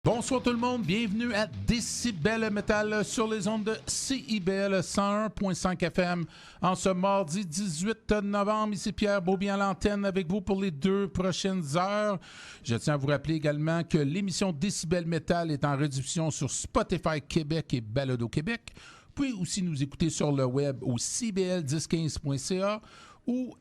Bonsoir tout le monde, bienvenue à Décibel Metal sur les ondes de CIBL 101.5 FM. En ce mardi 18 novembre, ici Pierre Beaubien à l'antenne avec vous pour les 2 prochaines heures. Je tiens à vous rappeler également que l'émission Décibel Metal est en rediffusion sur Spotify Québec et Balado Québec. Vous pouvez aussi nous écouter sur le web au cbl1015.ca ou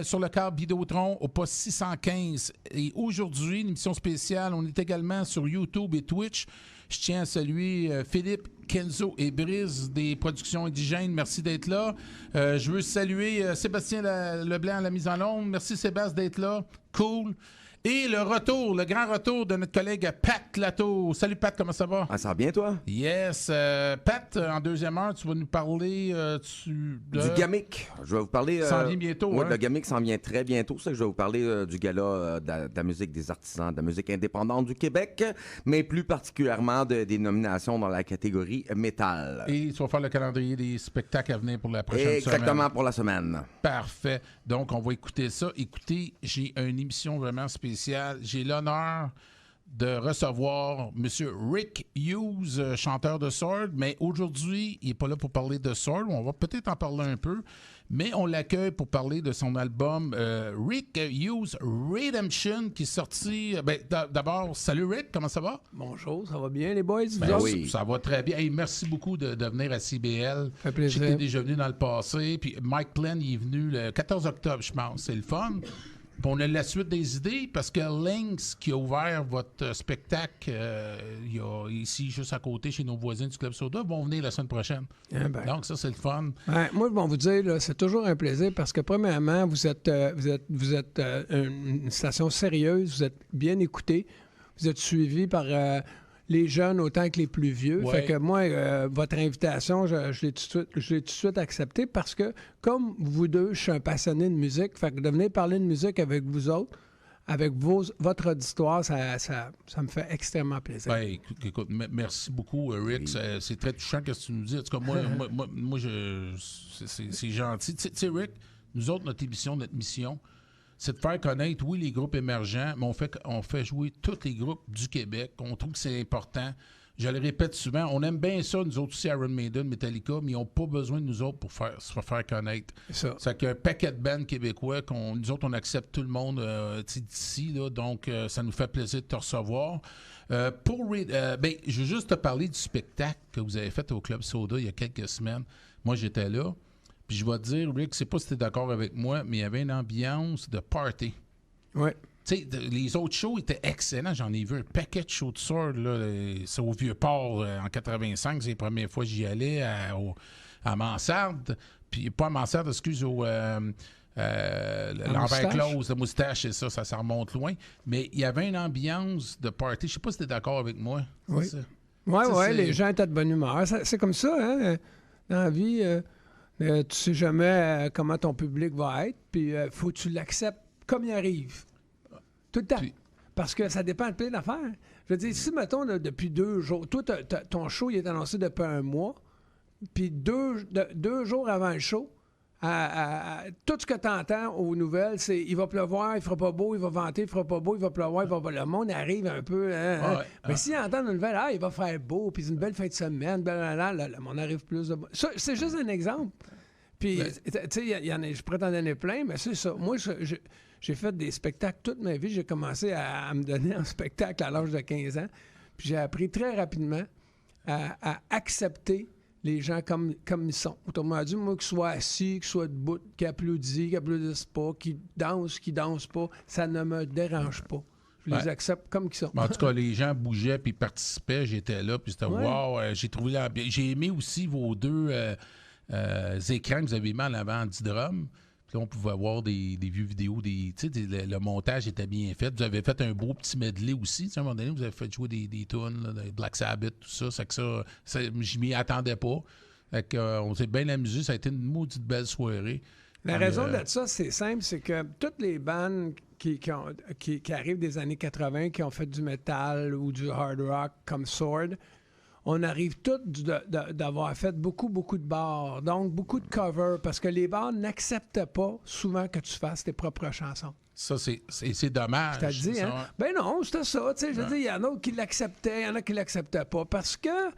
sur le câble Vidéotron au poste 615. Et aujourd'hui, une émission spéciale, on est également sur YouTube et Twitch. Je tiens à saluer Philippe, Kenzo et Brice des Productions Indigènes. Merci d'être là. Je veux saluer Sébastien Leblanc à la mise en onde. Merci Sébastien d'être là. Cool. Et le grand retour de notre collègue Pat Latour. Salut Pat, comment ça va? Ah, ça va bien, toi? Yes. Pat, en deuxième heure, tu vas nous parler du Gamic. Je vais vous parler... Ça s'en vient bientôt, oui, hein? Le Gamic s'en vient très bientôt. Je vais vous parler du gala de la musique des artisans, de la musique indépendante du Québec, mais plus particulièrement des nominations dans la catégorie métal. Et tu vas faire le calendrier des spectacles à venir pour la prochaine semaine. Exactement, pour la semaine. Parfait. Donc, on va écouter ça. Écoutez, j'ai une émission vraiment spéciale. J'ai l'honneur de recevoir M. Rick Hughes, chanteur de Sword, mais aujourd'hui, il n'est pas là pour parler de Sword. On va peut-être en parler un peu, mais on l'accueille pour parler de son album Rick Hughes Redemption, qui est sorti... d'abord, salut Rick, comment ça va? Bonjour, ça va bien les boys? Oui. Ça va très bien. Hey, merci beaucoup de venir à CBL. Ça fait plaisir. J'étais déjà venu dans le passé, puis Mike Glenn, il est venu le 14 octobre, je pense. C'est le fun. Puis on a la suite des idées parce que Lynx, qui a ouvert votre spectacle ici, juste à côté, chez nos voisins du Club Soda, vont venir la semaine prochaine. Donc, ça, c'est le fun. Moi, je vais vous dire, là, c'est toujours un plaisir parce que, premièrement, vous êtes une station sérieuse, vous êtes bien écouté, vous êtes suivi par les jeunes autant que les plus vieux. Ouais. Fait que moi, votre invitation, je l'ai tout de suite acceptée parce que, comme vous deux, je suis un passionné de musique. Fait que de venir parler de musique avec vous autres, avec votre auditoire, ça me fait extrêmement plaisir. Ben, écoute, merci beaucoup, Rick. Oui. C'est très touchant ce que tu nous dis. En tout cas, moi c'est gentil. Tu sais, Rick, nous autres, notre mission, c'est de faire connaître, oui, les groupes émergents, mais on fait jouer tous les groupes du Québec. On trouve que c'est important. Je le répète souvent, on aime bien ça, nous autres aussi, Iron Maiden, Metallica, mais ils n'ont pas besoin de nous autres pour se faire connaître. C'est ça. C'est qu'il y a un paquet de bands québécois, nous autres, on accepte tout le monde d'ici, là, donc ça nous fait plaisir de te recevoir. Je veux juste te parler du spectacle que vous avez fait au Club Soda il y a quelques semaines. Moi, j'étais là. Puis je vais te dire, Rick, je sais pas si tu es d'accord avec moi, mais il y avait une ambiance de party. Oui. Tu sais, les autres shows étaient excellents. J'en ai vu un paquet de shows de Sword. C'est au Vieux-Port en 85. C'est la première fois que j'y allais à Mansarde. Puis pas à Mansarde, excuse, l'envers close, la moustache, et ça remonte loin. Mais il y avait une ambiance de party. Je sais pas si tu es d'accord avec moi. Oui. Oui, les gens étaient de bonne humeur. C'est comme ça, hein, dans la vie. Tu sais jamais comment ton public va être, puis faut que tu l'acceptes comme il arrive. Tout le temps. Parce que ça dépend de plein d'affaires. Je veux dire, si, mettons, là, depuis 2 jours, toi, ton show, il est annoncé depuis un mois, puis 2 jours avant le show, tout ce que tu entends aux nouvelles, c'est il va pleuvoir, il fera pas beau, il va venter, il fera pas beau, il va pleuvoir, il va pas. Le monde arrive un peu. Mais s'ils entendent une nouvelle, il va faire beau, puis c'est une belle fin de semaine, le monde arrive plus de. Ça, c'est juste un exemple. Puis, tu sais, je pourrais t'en donner plein, mais c'est ça. Moi, j'ai fait des spectacles toute ma vie. J'ai commencé à me donner un spectacle à l'âge de 15 ans. Puis j'ai appris très rapidement à accepter les gens comme ils sont. Autrement dit, moi, qu'ils soient assis, qu'ils soient debout, qu'ils applaudissent pas, qu'ils dansent pas, ça ne me dérange pas. Je les accepte comme ils sont. En tout cas, les gens bougeaient puis participaient. J'étais là, puis c'était wow. J'ai trouvé j'ai aimé aussi vos 2 écrans que vous avez mis en avant du drum. Puis là, on pouvait voir des vieux vidéos, le montage était bien fait. Vous avez fait un beau petit medley aussi. À un moment donné, vous avez fait jouer des tunes, des Black Sabbath, tout ça. C'est que ça je m'y attendais pas. Fait que, on s'est bien amusé. Ça a été une maudite belle soirée. La raison de ça, c'est simple, c'est que toutes les bandes qui arrivent des années 80, qui ont fait du metal ou du hard rock comme Sword, on arrive tous d'avoir fait beaucoup de bars, donc beaucoup de covers, parce que les bars n'acceptent pas souvent que tu fasses tes propres chansons. Ça, c'est dommage. Je te dis, hein? Ben non, c'était ça. Tu sais, je veux dire, il y en a qui l'acceptaient, il y en a qui l'acceptaient pas. Parce que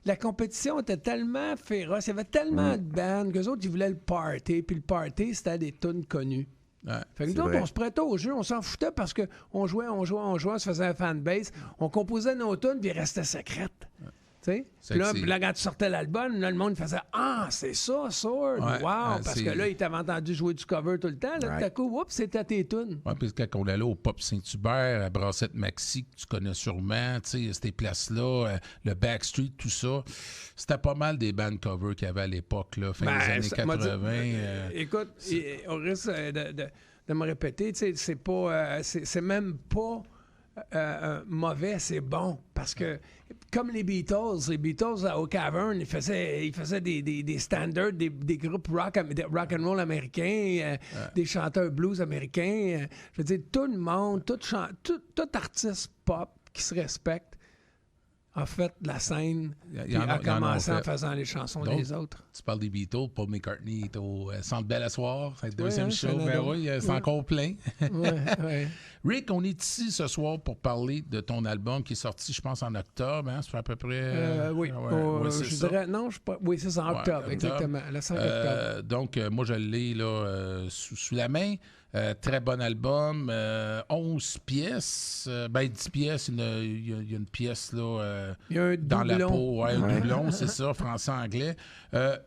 la compétition était tellement féroce, il y avait tellement de bandes qu'eux autres, ils voulaient le party. Puis le party, c'était des tunes connues. Ouais, fait que nous autres, on se prêtait au jeu, on s'en foutait parce qu'on jouait, on se faisait un fanbase, on composait nos tunes, puis ils restaient secrètes. Puis là, quand tu sortais l'album, là, le monde faisait « Ah, c'est ça, Sword! Ouais, Wow! » Parce que là, ils t'avaient entendu jouer du cover tout le temps. Là, tout à coup, oups, c'était tes tunes. Oui, puis quand on allait au Pop Saint-Hubert, à Brassette Maxi, que tu connais sûrement, tu sais, ces places-là, le Backstreet, tout ça, c'était pas mal des band covers qu'il y avait à l'époque, là, fin des années 80. Écoute, au risque de me répéter, tu sais, c'est pas... c'est même pas... mauvais, c'est bon. Parce que, comme les Beatles au Cavern, ils faisaient des standards, des groupes rock and roll américains, des chanteurs blues américains. Je veux dire, tout le monde, tout artiste pop qui se respecte a fait de la scène, puis a commencé en faisant les chansons des autres. Tu parles des Beatles, Paul McCartney est au Centre Bell à soir, c'est le deuxième show, ben oui, c'est encore plein. Ouais. Rick, on est ici ce soir pour parler de ton album qui est sorti, je pense, en octobre, hein? Ça fait à peu près... oui, je dirais... Non, oui, c'est ça, en octobre, exactement, le 5 octobre. Donc, moi, je l'ai là, sous la main. Très bon album. 11 pièces. 10 pièces. Il y a une pièce là, dans la peau. Ouais, un doublon, c'est ça, français-anglais.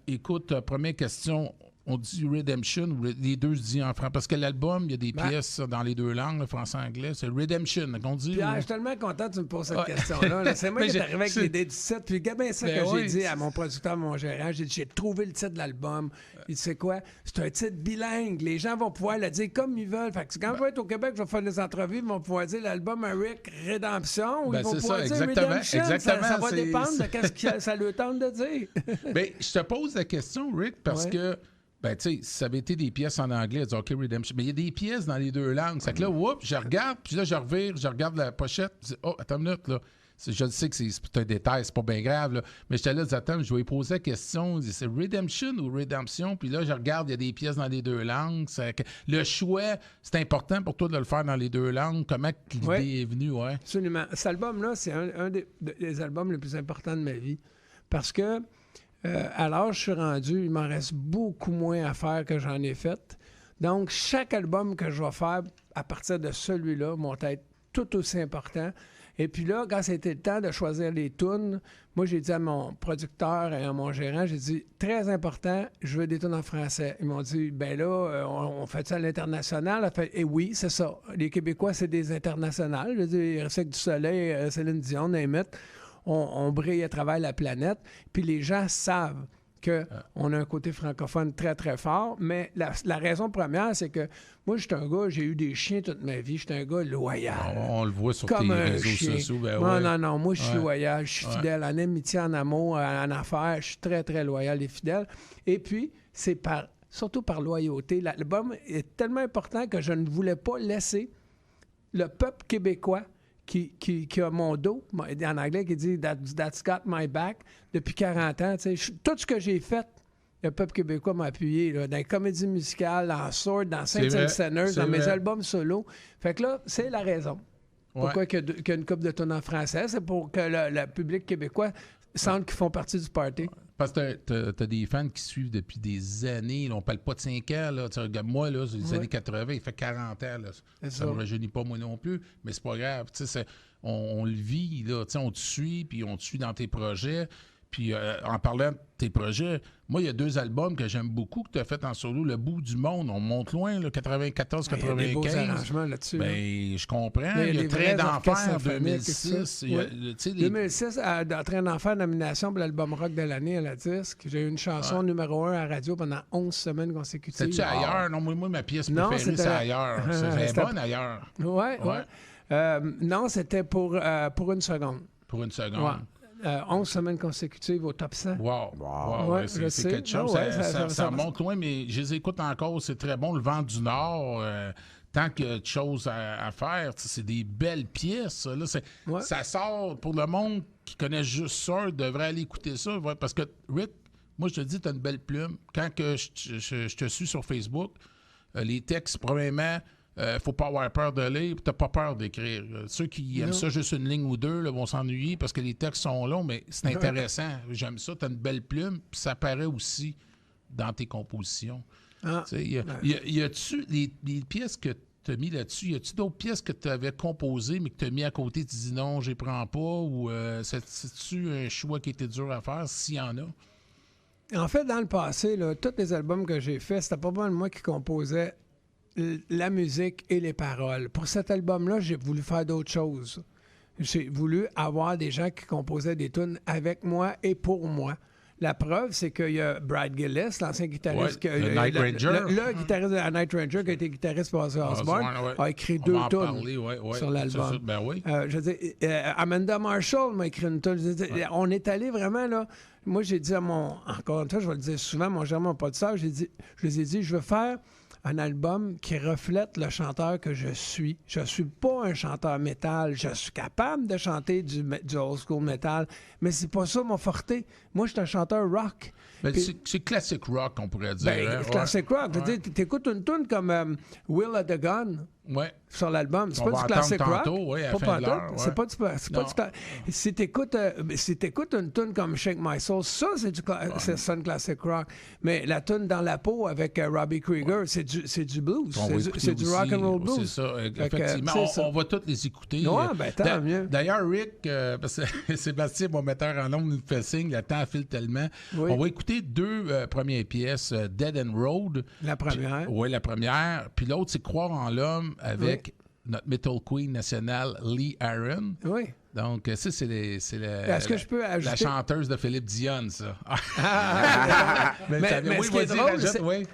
Écoute, première question. On dit Redemption ou les deux se disent en français? Parce que l'album, il y a des pièces dans les deux langues, français-anglais. C'est Redemption qu'on dit. Pierre, je suis tellement content que tu me poses cette question-là. C'est moi qui est arrivé avec l'idée du titre. Puis, regarde ça que j'ai dit à mon producteur, mon gérant. J'ai dit, j'ai trouvé le titre de l'album. Il dit, c'est quoi? C'est un titre bilingue. Les gens vont pouvoir le dire comme ils veulent. Fait que quand je vais être au Québec, je vais faire des entrevues, ils vont pouvoir dire l'album Rick Redemption ou ils vont pouvoir dire Redemption. Exactement. Ça va dépendre de ce que ça leur tente de dire. Mais je te pose la question, Rick, parce que ben, tu sais, si ça avait été des pièces en anglais, OK, Redemption. Mais il y a des pièces dans les deux langues. C'est que là, je regarde, puis là, je revire, je regarde la pochette, je dis, oh, attends une minute, là. Je sais que c'est un détail, c'est pas bien grave, là. Mais j'étais là, attends, je vais poser la question, c'est Redemption ou Redemption? Puis là, je regarde, il y a des pièces dans les deux langues. Le choix, c'est important pour toi de le faire dans les deux langues. Comment l'idée est venue, ouais? Absolument. Cet album-là, c'est un des albums les plus importants de ma vie. Parce que à l'âge où je suis rendu, il m'en reste beaucoup moins à faire que j'en ai fait. Donc, chaque album que je vais faire à partir de celui-là va être tout aussi important. Et puis là, quand c'était le temps de choisir les tunes, moi, j'ai dit à mon producteur et à mon gérant, j'ai dit, très important, je veux des tunes en français. Ils m'ont dit, ben là, on fait ça à l'international. Et oui, c'est ça. Les Québécois, c'est des internationales. Je veux dire, Cirque du Soleil, Céline Dion, name it. On brille à travers la planète, puis les gens savent qu'on a un côté francophone très, très fort, mais la raison première, c'est que moi, j'étais un gars, j'ai eu des chiens toute ma vie, j'étais un gars loyal. On le voit sur tes réseaux sociaux. Non, moi, je suis loyal, je suis fidèle, en amitié, en amour, en affaires, je suis très, très loyal et fidèle. Et puis, c'est surtout par loyauté. L'album est tellement important que je ne voulais pas laisser le peuple québécois qui a mon dos, en anglais, qui dit That's got my back, depuis 40 ans. Tout ce que j'ai fait, le peuple québécois m'a appuyé, là, dans les comédies musicales, dans Sword, dans Saints & Sinners, dans mes albums solo. Fait que là, c'est la raison. Pourquoi qu'il y a une couple de tonnes en français? C'est pour que le public québécois sente qu'ils font partie du party. Parce que t'as des fans qui suivent depuis des années. Là, on parle pas de 5 ans. Là. Regarde, moi, là, c'est les années 80, il fait 40 ans. Là. Ça ne me rajeunit pas, moi non plus. Mais c'est pas grave. On le vit. Là, on te suit, puis on te suit dans tes projets. Puis en parlant de tes projets, moi, il y a 2 albums que j'aime beaucoup que tu as fait en solo. Le bout du monde, on monte loin, 94-95. Il y a des beaux arrangements là-dessus. Ben, je comprends. Il y a Train d'enfer 2006. 2006, Train d'enfer, nomination pour l'album rock de l'année à la disque. J'ai eu une chanson numéro 1 à la radio pendant 11 semaines consécutives. C'est-tu ailleurs? Non, moi, ma pièce préférée, c'est ailleurs. C'est bonne ailleurs. Oui. Non, c'était pour une seconde. Pour une seconde. Ouais. 11 semaines consécutives au top 100. Wow. C'est quelque chose. Ça monte loin, mais je les écoute encore. C'est très bon. Le Vent du Nord, tant qu'il y a de choses à faire, c'est des belles pièces. Là, ça sort pour le monde qui connaît juste ça, devrait aller écouter ça. Parce que, Rick, moi, je te dis, tu as une belle plume. Quand que je te suis sur Facebook, les textes, premièrement, faut pas avoir peur de lire, puis t'as pas peur d'écrire. Ceux qui aiment ça juste une ligne ou deux là, vont s'ennuyer parce que les textes sont longs, mais c'est intéressant. J'aime ça. T'as une belle plume, puis ça paraît aussi dans tes compositions. Y a-tu les pièces que tu as mis là-dessus, y a-tu d'autres pièces que tu avais composées, mais que tu as mis à côté, tu dis non, je les prends pas, ou c'est-tu un choix qui était dur à faire, s'il y en a? En fait, dans le passé, là, tous les albums que j'ai faits, c'était pas mal moi qui composais la musique et les paroles. Pour cet album-là, j'ai voulu faire d'autres choses. J'ai voulu avoir des gens qui composaient des tunes avec moi et pour moi. La preuve, c'est qu'il y a Brad Gillis, l'ancien guitariste... le Night Ranger. Le guitariste de la Night Ranger, qui a été guitariste pour Ozzy Osbourne, a écrit 2 tunes sur l'album. Ben oui. Je veux dire, Amanda Marshall m'a écrit une tune. On est allé vraiment, là... Moi, j'ai dit à encore une fois, je vais le dire souvent, mon gérant, mon producteur, je les ai dit, je veux faire un album qui reflète le chanteur que je suis. Je suis pas un chanteur métal. Je suis capable de chanter du old school métal, mais c'est pas ça mon forté. Moi, je suis un chanteur rock. Ben, c'est classic rock, on pourrait dire. Ben, classic rock. Tu écoutes une tune comme Will of the Gun sur l'album. C'est pas du classic rock. C'est pas du si t'écoutes une tune comme Shake My Soul, ça, c'est classic rock. Mais la tune Dans la peau avec Robbie Krieger, c'est du blues. C'est du rock and roll blues. C'est ça, effectivement. On va toutes les écouter. Ouais, ben tant mieux. D'ailleurs, Rick, parce que Sébastien, mon metteur en ondes, nous fait signe, le temps file tellement. Oui. On va écouter 2 premières pièces, Dead End Road. La première. Oui, la première. Puis l'autre, c'est Croire en l'homme avec notre Metal Queen nationale, Lee Aaron. Oui. Donc, ça, c'est Est-ce que je peux ajouter... la chanteuse de Philippe Dion, ça. Mais ce qui est drôle,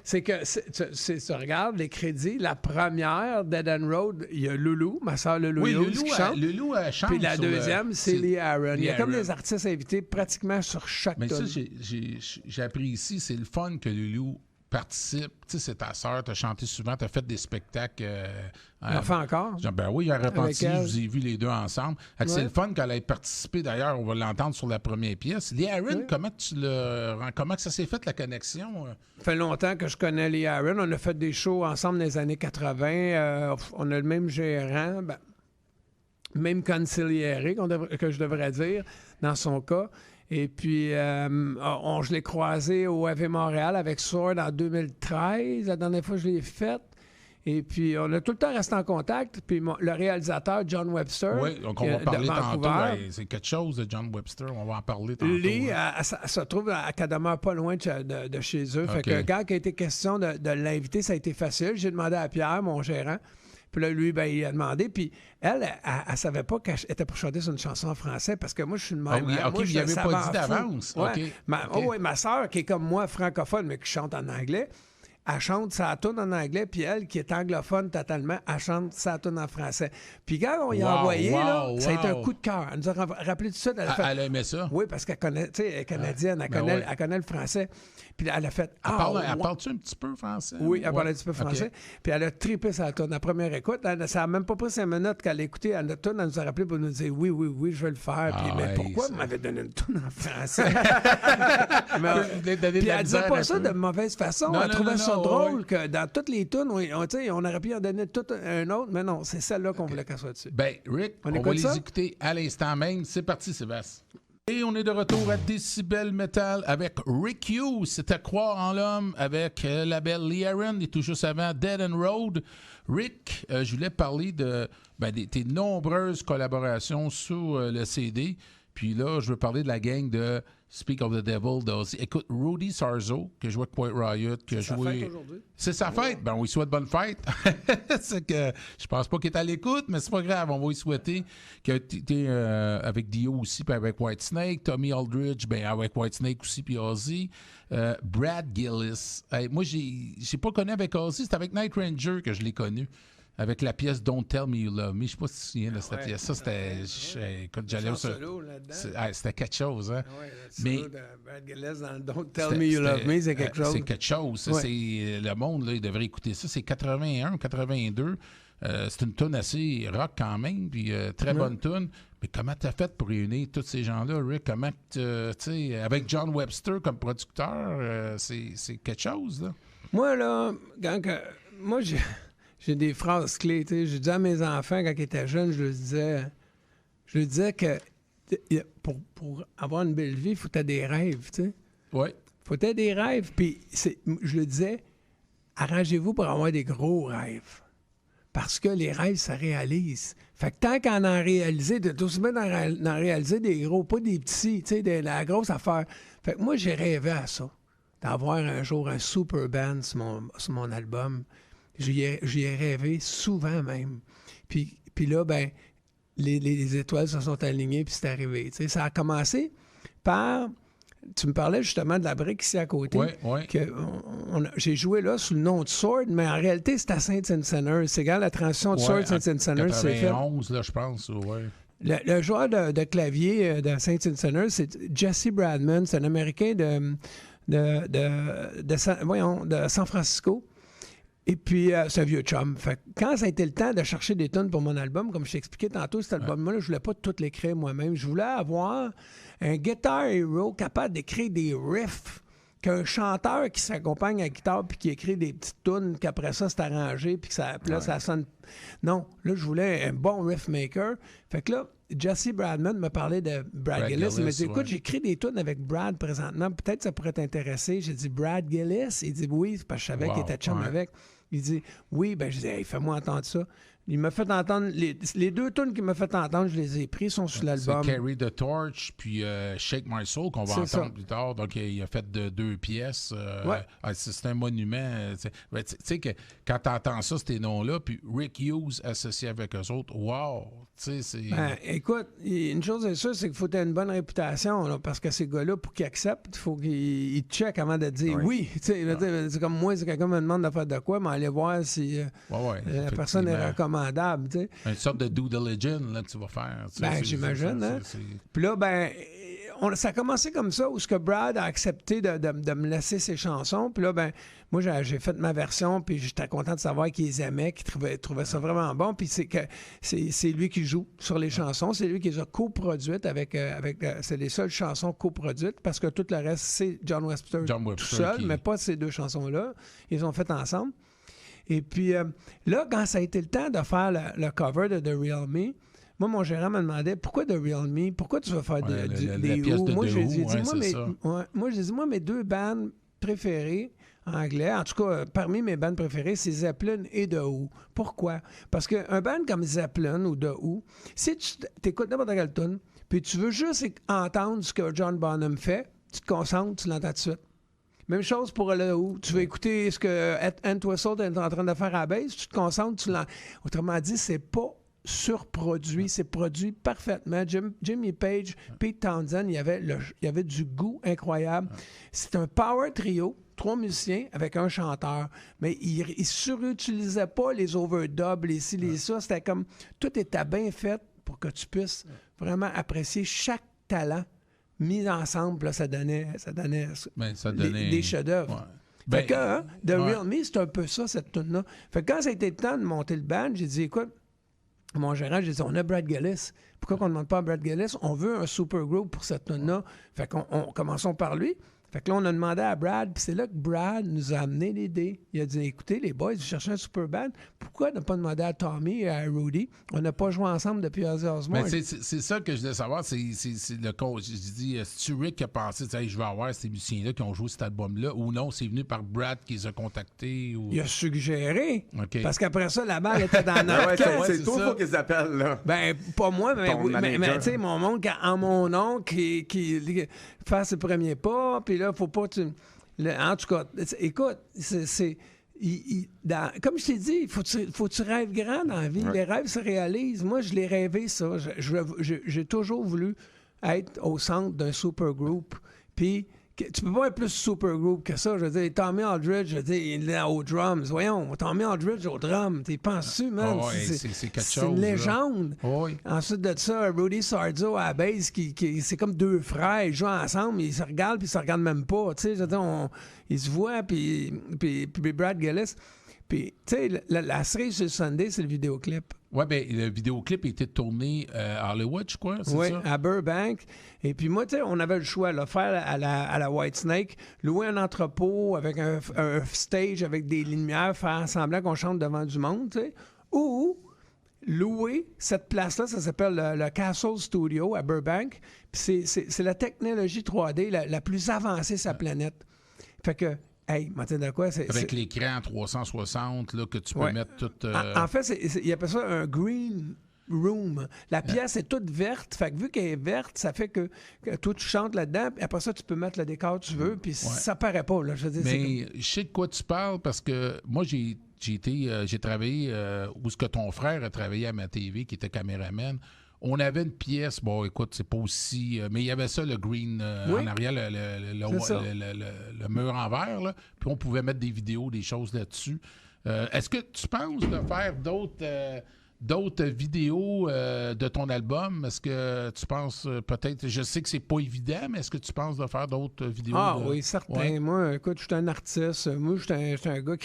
c'est que tu regardes les crédits, la première, Dead End Road, il y a Loulou, ma soeur Loulou, qui chante. Loulou chante. Puis la deuxième, c'est Lee Aaron. Il y a comme des artistes invités pratiquement sur chaque tune. Mais ça, j'ai appris ici, c'est le fun que Loulou participe. Tu sais, c'est ta sœur, tu as chanté souvent, tu as fait des spectacles. Elle en fait encore? Ben oui, il y a Repenti, je vous ai vus les deux ensemble. C'est le fun qu'elle ait participé, d'ailleurs, on va l'entendre sur la première pièce. Lee Aaron, comment ça s'est fait, la connexion? Ça fait longtemps que je connais Lee Aaron. On a fait des shows ensemble dans les années 80. On a le même gérant, même conciliere, que je devrais dire, dans son cas. Et puis, je l'ai croisé au AV Montréal avec Sword en 2013, la dernière fois que je l'ai faite. Et puis, on a tout le temps resté en contact. Puis, le réalisateur, John Webster. Oui, donc on va parler tantôt. C'est quelque chose de John Webster. On va en parler tantôt. Lui, elle se trouve qu'elle demeure pas loin de chez eux. Okay. Fait que quand il a été question de l'inviter, ça a été facile. J'ai demandé à Pierre, mon gérant. Puis là, lui, il a demandé. Puis elle savait pas qu'elle était pour chanter sur une chanson en français parce que moi, je suis une mère. Ah oui, OK, il n'avait pas dit d'avance. Ouais. OK. Ma soeur, qui est comme moi, francophone, mais qui chante en anglais, elle chante sa tune en anglais, puis elle, qui est anglophone totalement, elle chante sa tune en français. Puis quand on y a envoyé, ça a été un coup de cœur. Elle nous a rappelé tout ça. Elle a aimé ça? Oui, parce qu'elle connaît, tu sais, elle est canadienne, elle connaît le français. Puis elle a fait... Elle parle-tu un petit peu français? Oui, elle parle un petit peu français. Okay. Puis elle a trippé sa tune. La première écoute, ça n'a même pas pris 5 minutes qu'elle a écouté. Elle nous a rappelé pour nous dire oui, je vais le faire. Puis, mais pourquoi vous m'avez donné une tune en français? Puis elle disait pas ça de mauvaise façon. Elle trouvait ça drôle que dans toutes les tunes, on aurait pu en donner toute un autre, mais non, c'est celle-là qu'on voulait qu'elle soit dessus. Ben, Rick, on va les écouter à l'instant même. C'est parti, Sébastien. Et on est de retour à Décibel Metal avec Rick Hughes. C'était Croire en l'homme avec la belle Lee Aaron et tout juste avant Dead End Road. Rick, je voulais parler de tes nombreuses collaborations sur le CD. Puis là, je veux parler de la gang de Speak of the Devil. Écoute, Rudy Sarzo, qui a joué avec Quiet Riot, qui a joué... aujourd'hui. C'est sa fête. Ben, on lui souhaite bonne fête. C'est que je pense pas qu'il est à l'écoute, mais c'est pas grave. On va lui souhaiter. Qui a été avec Dio aussi, puis avec Whitesnake. Tommy Aldridge, avec Whitesnake aussi, puis Ozzy. Brad Gillis. Moi, j'ai pas connu avec Ozzy. C'est avec Night Ranger que je l'ai connu. Avec la pièce Don't Tell Me You Love Me. Je sais pas si tu te souviens de cette pièce. Ça, c'était... Écoute, j'allais au solo là-dedans. C'était quelque chose, hein? Mais de Brad Gillis dans Don't Tell Me You Love Me, c'est quelque chose. C'est quelque chose. Ça, le monde, là, il devrait écouter ça. C'est 81, 82. C'est une toune assez rock quand même, puis très bonne toune. Mais comment t'as fait pour réunir tous ces gens-là, Rick? Comment, tu sais, avec John Webster comme producteur, c'est quelque chose, là? Moi, là, moi, j'ai des phrases clés. Tu sais. Je disais à mes enfants, quand ils étaient jeunes, je leur disais que pour avoir une belle vie, il faut que tu aies des rêves. Tu sais. Oui. Faut que tu aies des rêves. Puis je le disais, arrangez-vous pour avoir des gros rêves. Parce que les rêves, ça réalise. Fait que tant qu'en réalisé, t'es aussi bien d'en réaliser des gros, pas des petits, tu sais, la grosse affaire. Fait que moi, j'ai rêvé à ça, d'avoir un jour un super band sur mon album. J'y ai rêvé souvent même. Puis là, ben, les étoiles se sont alignées, puis c'est arrivé. Tu sais, ça a commencé par... Tu me parlais justement de la brique ici à côté. Oui. J'ai joué là sous le nom de Sword, mais en réalité, c'est à Saints and Sinners. C'est quand la transition de Sword Saints and Sinners s'est faite. 91, là, je pense. Ouais. Le joueur de clavier de Saints and Sinners, c'est Jesse Bradman. C'est un Américain de San Francisco. Et puis, c'est un vieux chum. Fait que quand ça a été le temps de chercher des tunes pour mon album, comme je t'expliquais tantôt, cet album-là, je voulais pas tout l'écrire moi-même. Je voulais avoir un guitar hero capable d'écrire des riffs, qu'un chanteur qui s'accompagne à la guitare puis qui écrit des petites tunes, qu'après ça, c'est arrangé puis que ça sonne... Non, là, je voulais un bon riff maker. Fait que là, Jesse Bradman me parlait de Brad Gillis. Il m'a dit, écoute, j'écris des tunes avec Brad présentement. Peut-être ça pourrait t'intéresser. J'ai dit, Brad Gillis? Il dit, oui, parce que je savais qu'il était chum avec. Il dit, oui, ben je dis, hey, fais-moi entendre ça. Il m'a fait entendre, les deux tunes qu'il m'a fait entendre, je les ai pris, sont sur l'album. C'est Carry the Torch, puis Shake My Soul, qu'on va entendre plus tard. Donc, il a fait deux pièces. C'est un monument. Tu sais que quand tu entends ça, ces noms-là, puis Rick Hughes associé avec eux autres, wow! Ben, écoute, une chose est sûre, c'est qu'il faut avoir une bonne réputation, là, parce que ces gars-là, pour qu'ils acceptent, il faut qu'ils checkent avant de dire oui. C'est comme moi, si quelqu'un me demande de faire de quoi, mais aller voir si la personne est recommandable. T'sais. Une sorte de due diligence là, que tu vas faire. Ben, j'imagine. Hein? Puis là, ben, ça a commencé comme ça, où ce que Brad a accepté de me laisser ses chansons. Puis là, ben, moi, j'ai fait ma version, puis j'étais content de savoir qu'il les aimait, qu'il trouvait ça vraiment bon. Puis c'est lui qui joue sur les chansons. C'est lui qui les a coproduites avec c'est les seules chansons coproduites, parce que tout le reste, c'est John Webster tout seul, mais pas ces deux chansons-là. Ils ont fait ensemble. Et puis là, quand ça a été le temps de faire le cover de The Real Me, moi, mon gérant me demandait, pourquoi The Real Me? Pourquoi tu veux faire des Who? Moi, j'ai dit, moi, mes deux bands préférées anglais, en tout cas, parmi mes bands préférées, c'est Zeppelin et The Who. Pourquoi? Parce qu'un band comme Zeppelin ou The Who, si tu écoutes n'importe quelle tune, puis tu veux juste entendre ce que John Bonham fait, tu te concentres, tu l'entends tout de suite. Même chose pour le Who. Tu veux écouter ce que Entwistle est en train de faire à la base, tu te concentres, tu l'entends. Autrement dit, c'est pas surproduit, c'est produit parfaitement. Jimmy Page, Pete Townsend, il y avait du goût incroyable. C'est un power trio, 3 musiciens avec un chanteur, mais il surutilisait pas les overdubs, les ci, les ça. C'était comme, tout était bien fait pour que tu puisses vraiment apprécier chaque talent mis ensemble. Là, ça donnait des chefs-d'œuvre. Ouais. Fait que, The Real Me, c'est un peu ça, cette tune-là. Fait que quand ça a été le temps de monter le band, j'ai dit, écoute, mon gérant, j'ai dit, on a Brad Gillis. Pourquoi qu'on ne demande pas à Brad Gillis? On veut un super group pour cette tune-là. Fait qu'on commençons par lui. Fait que là, on a demandé à Brad, puis c'est là que Brad nous a amené l'idée. Il a dit, écoutez, les boys, vous cherchez un super band. Pourquoi ne pas demander à Tommy et à Rudy? On n'a pas joué ensemble depuis plusieurs mois. C'est ça que je voulais savoir. C'est le coach. Je dis, c'est-tu Rick qui a pensé, je vais avoir ces musiciens-là qui ont joué cet album-là, ou non, c'est venu par Brad qui les a contactés? Ou... Il a suggéré. Okay. Parce qu'après ça, la balle était dans notre camp. C'est toi, il faut qu'ils appellent, là. Ben, pas moi, mais tu sais, mon oncle, en mon oncle, qui fait ses premiers pas, puis là, faut pas... en tout cas, écoute, comme je t'ai dit, faut que tu rêves grand dans la vie. Ouais. Les rêves se réalisent. Moi, je l'ai rêvé, ça. J'ai toujours voulu être au centre d'un super groupe. Puis, tu peux pas être plus super group que ça. Je veux dire, Tommy Aldridge, je veux dire, il est aux drums. Voyons, Tommy Aldridge aux drums. T'es penses-tu, man? C'est quelque chose. C'est une légende. Oui. Ensuite de ça, Rudy Sarzo à la base, c'est comme deux frères. Ils jouent ensemble, ils se regardent, puis ils se regardent même pas. Tu sais, je veux dire, ils se voient, puis Brad Gillis. Puis, tu sais, la cerise sur le Sunday, c'est le vidéoclip. Oui, bien, le vidéoclip a été tourné à Hollywood, je crois, c'est oui, ça? à Burbank. Et puis moi, tu sais, on avait le choix, là, faire à la Whitesnake, louer un entrepôt avec un stage avec des lumières, faire semblant qu'on chante devant du monde, tu sais, ou louer cette place-là, ça s'appelle le Castle Studio à Burbank. Puis c'est la technologie 3D la plus avancée sur la planète. Fait que, hey, Martin de quoi? Avec l'écran 360 là, que tu peux mettre tout... En fait, il appelle ça un green room. La pièce est toute verte. Fait que vu qu'elle est verte, ça fait que toi, tu chantes là-dedans. Puis après ça, tu peux mettre le décor que tu veux. Puis ça paraît pas. Là, je veux dire, mais je sais de quoi tu parles parce que moi, j'ai travaillé où est-ce que ton frère a travaillé à ma TV, qui était caméraman. On avait une pièce, bon, écoute, c'est pas aussi... mais il y avait ça, le green, en arrière, le mur en verre, là, puis on pouvait mettre des vidéos, des choses là-dessus. Est-ce que tu penses de faire d'autres vidéos de ton album? Est-ce que tu penses peut-être... Je sais que c'est pas évident, mais est-ce que tu penses de faire d'autres vidéos? Oui, certain. Ouais. Moi, écoute, je suis un artiste. Moi, je suis un gars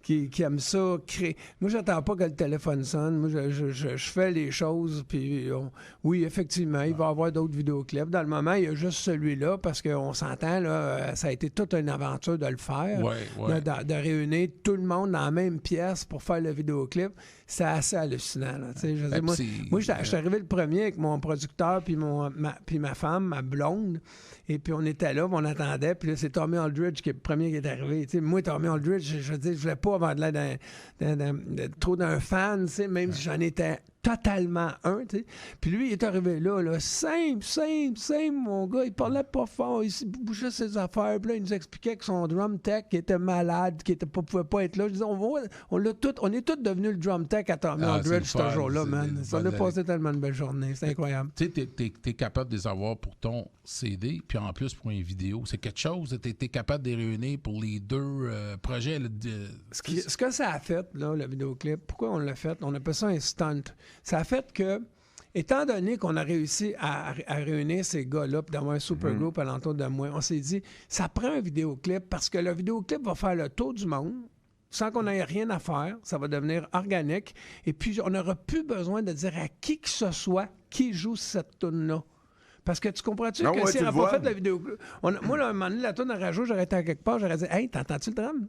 qui aime ça, créer. Moi, j'attends pas que le téléphone sonne. Moi, je fais les choses, puis oui, effectivement, il va y avoir d'autres vidéoclips. Dans le moment, il y a juste celui-là, parce qu'on s'entend, là, ça a été toute une aventure de le faire, de réunir tout le monde dans la même pièce pour faire le vidéoclip. C'est assez hallucinant. Là, je veux dire, moi, je suis arrivé le premier avec mon producteur, puis ma femme, ma blonde, et puis on était là, puis on attendait, puis là, c'est Tommy Aldridge qui est le premier qui est arrivé. T'sais, moi, Tommy Aldridge, je veux dire, je voulais pas avoir de l'air trop d'un fan, même si j'en étais totalement un, tu sais. Puis lui, il est arrivé là, simple, mon gars, il parlait pas fort, il bougeait ses affaires, puis là, il nous expliquait que son drum tech qui était malade, qui pouvait pas être là. Je disais, on est tous devenus le drum tech à Tommy Aldridge ce jour-là, man. Ça a passé tellement de belles journées, c'est incroyable. Tu sais, t'es capable de les avoir pour ton CD, puis en plus pour une vidéo. C'est quelque chose, t'es capable de les réunir pour les deux projets. Ce que ça a fait, là, le vidéoclip, pourquoi on l'a fait? On appelle ça un stunt. Ça a fait que, étant donné qu'on a réussi à réunir ces gars-là et d'avoir un super groupe alentour de moi, on s'est dit, ça prend un vidéoclip parce que le vidéoclip va faire le tour du monde sans qu'on ait rien à faire. Ça va devenir organique. Et puis, on n'aura plus besoin de dire à qui que ce soit qui joue cette tune-là. Parce que tu comprends-tu que si on n'a pas fait la vidéo... Moi, là, un moment donné, la tune à rajout, j'aurais été à quelque part, j'aurais dit « Hey, t'entends-tu le drum? »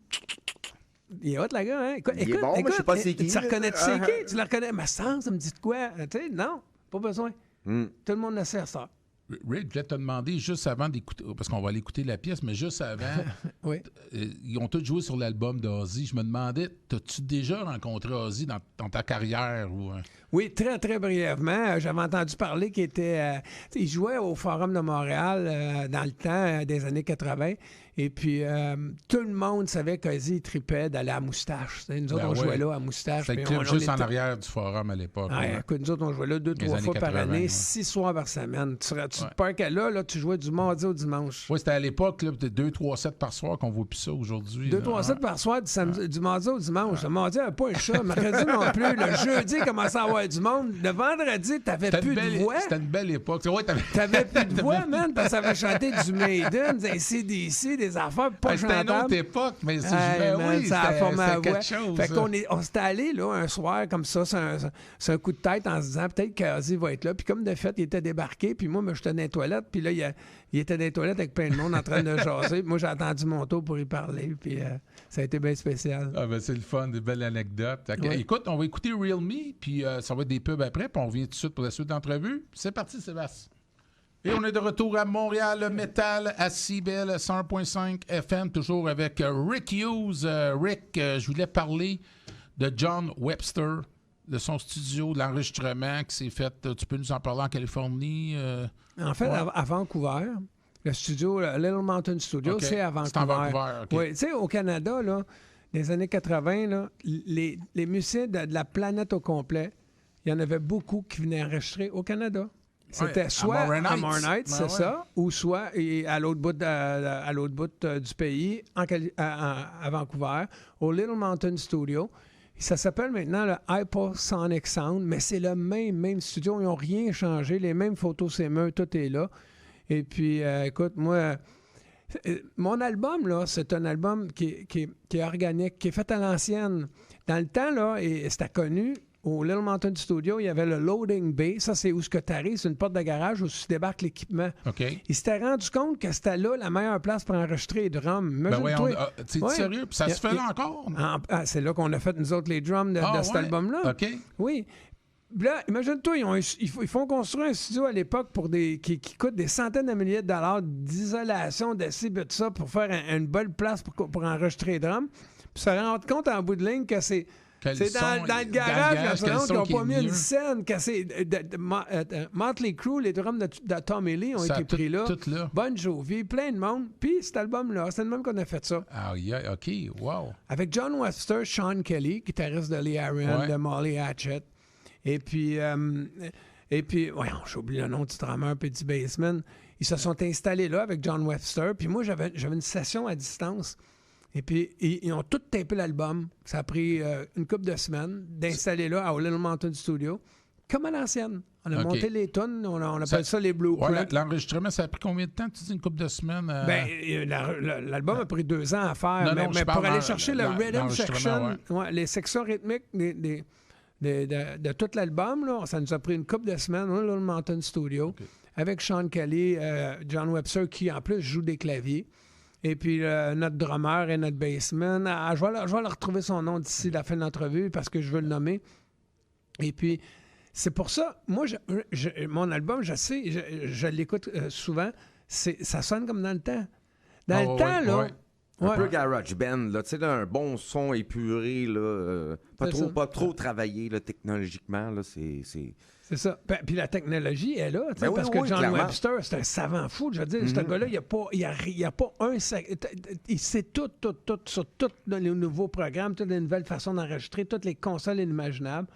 Il est hot, la gars, hein? Écoute, moi, je sais pas c'est qui. Tu reconnais c'est qui? Tu le reconnais? Mais ça me dit de quoi? Tu sais, non, pas besoin. Tout le monde le sait à ça. Rick, je voulais te demander juste avant d'écouter, parce qu'on va aller écouter la pièce, mais juste avant, ils ont tous joué sur l'album d'Ozzy. Je me demandais, t'as-tu déjà rencontré Ozzy dans ta carrière? Ou... Oui, très, très brièvement. J'avais entendu parler qu'il était... il jouait au Forum de Montréal dans le temps des années 80. Et puis, tout le monde savait qu'Ozzy tripait d'aller à Moustache. Nous autres, on jouait là à Moustache. C'était le club juste en arrière du Forum à l'époque. Écoute, nous autres, on jouait là 2-3 fois par année, 6 soirs par semaine. Tu te parquais là, tu jouais du mardi au dimanche. Oui, c'était à l'époque, 2-3 sets par soir, qu'on voit plus ça aujourd'hui. 2-3 sets par soir, du mardi au dimanche. Le mardi, il n'y avait pas un chat. Mercredi non plus. Le jeudi, il commençait à avoir du monde. Le vendredi, t'avais plus de voix. C'était une belle époque. T'avais plus de voix, man, parce que ça avait chanté du Maiden, des CDC, des affaires pas chantables. C'était une autre époque, mais ça a formé la voix. Chose. Fait qu'on s'était allé là, un soir comme ça, c'est un coup de tête en se disant peut-être qu'Ozzy va être là. Puis comme de fait, il était débarqué, puis moi, j'étais dans les toilettes, puis là, il était dans les toilettes avec plein de monde en train de jaser. Moi, j'ai attendu mon tour pour y parler, puis ça a été bien spécial. Ah ben c'est le fun, des belles anecdotes. Okay. Écoute, on va écouter Real Me, puis ça va être des pubs après, puis on revient tout de suite pour la suite d'entrevue. C'est parti, Sébastien. Et on est de retour à Montréal Metal à CIBL 101.5 FM, toujours avec Rick Hughes. Rick, je voulais parler de John Webster, de son studio, de l'enregistrement qui s'est fait. Tu peux nous en parler en Californie? En fait, à Vancouver. Le studio, Little Mountain Studio, c'est à Vancouver. C'est en Vancouver, OK. Oui, tu sais, au Canada, là, les années 80, là, les musiciens de la planète au complet, il y en avait beaucoup qui venaient enregistrer au Canada. C'était soit à Morin Heights, c'est ça, ou soit à l'autre bout, du pays, à Vancouver, au Little Mountain Studio. Ça s'appelle maintenant le Hypersonic Sound, mais c'est le même studio. Ils n'ont rien changé. Les mêmes photos, c'est murs, tout est là. Et puis, écoute, moi, mon album, là, c'est un album qui est organique, qui est fait à l'ancienne. Dans le temps, là, et c'était connu, au Little Mountain Studio, il y avait le loading bay. Ça, c'est où ce que tu arrives, c'est une porte de garage où tu débarques l'équipement. OK. Il s'était rendu compte que c'était là la meilleure place pour enregistrer les drums. Imagine-toi. T'es sérieux? Puis ça se fait là encore? C'est là qu'on a fait, nous autres, les drums de cet album-là. OK. Oui. Là, imagine-toi, ils font construire un studio à l'époque qui coûte des centaines de milliers de dollars d'isolation, d'acide, tout ça, pour faire une bonne place pour enregistrer les drums. Puis se rendre compte en bout de ligne que c'est dans le garage qu'ils n'ont pas mis une scène. Motley Crue, les drums de Tommy Lee ont été pris là. Bon Jovi, plein de monde. Puis cet album-là, c'est le même qu'on a fait ça. Ah, yeah, OK, wow. Avec John Webster, Sean Kelly, guitariste de Lee Aaron, de Molly Hatchet. Et puis, voyons, j'ai oublié le nom du drummer puis du bassman. Ils se sont installés là avec John Webster. Puis moi, j'avais une session à distance. Et puis, ils ont tout tapé l'album. Ça a pris une couple de semaines d'installer là au Little Mountain Studio. Comme à l'ancienne. On a monté les tunes. On appelle ça les blueprints. Ouais, l'enregistrement, ça a pris combien de temps? Tu dis une couple de semaines? L'album a pris 2 ans à faire. Mais pour aller chercher le rhythm section, les sections rythmiques de tout l'album, là, ça nous a pris une couple de semaines au Little Mountain Studio avec Sean Kelly, John Webster qui en plus joue des claviers. Et puis notre drummer et notre bassman. Je vais leur retrouver son nom d'ici la fin de l'entrevue parce que je veux le nommer. Et puis, c'est pour ça, moi, mon album, je l'écoute souvent, ça sonne comme dans le temps. Dans le temps, là... Ouais. Un peu garage band, là, tu sais, un bon son épuré, là, pas trop travaillé là, technologiquement, là, c'est... C'est ça. Puis la technologie est là, parce que John Webster, c'est un savant fou. Je veux dire, ce gars-là, il n'y a pas un... Il sait tout sur tous les nouveaux programmes, toutes les nouvelles façons d'enregistrer, toutes les consoles inimaginables.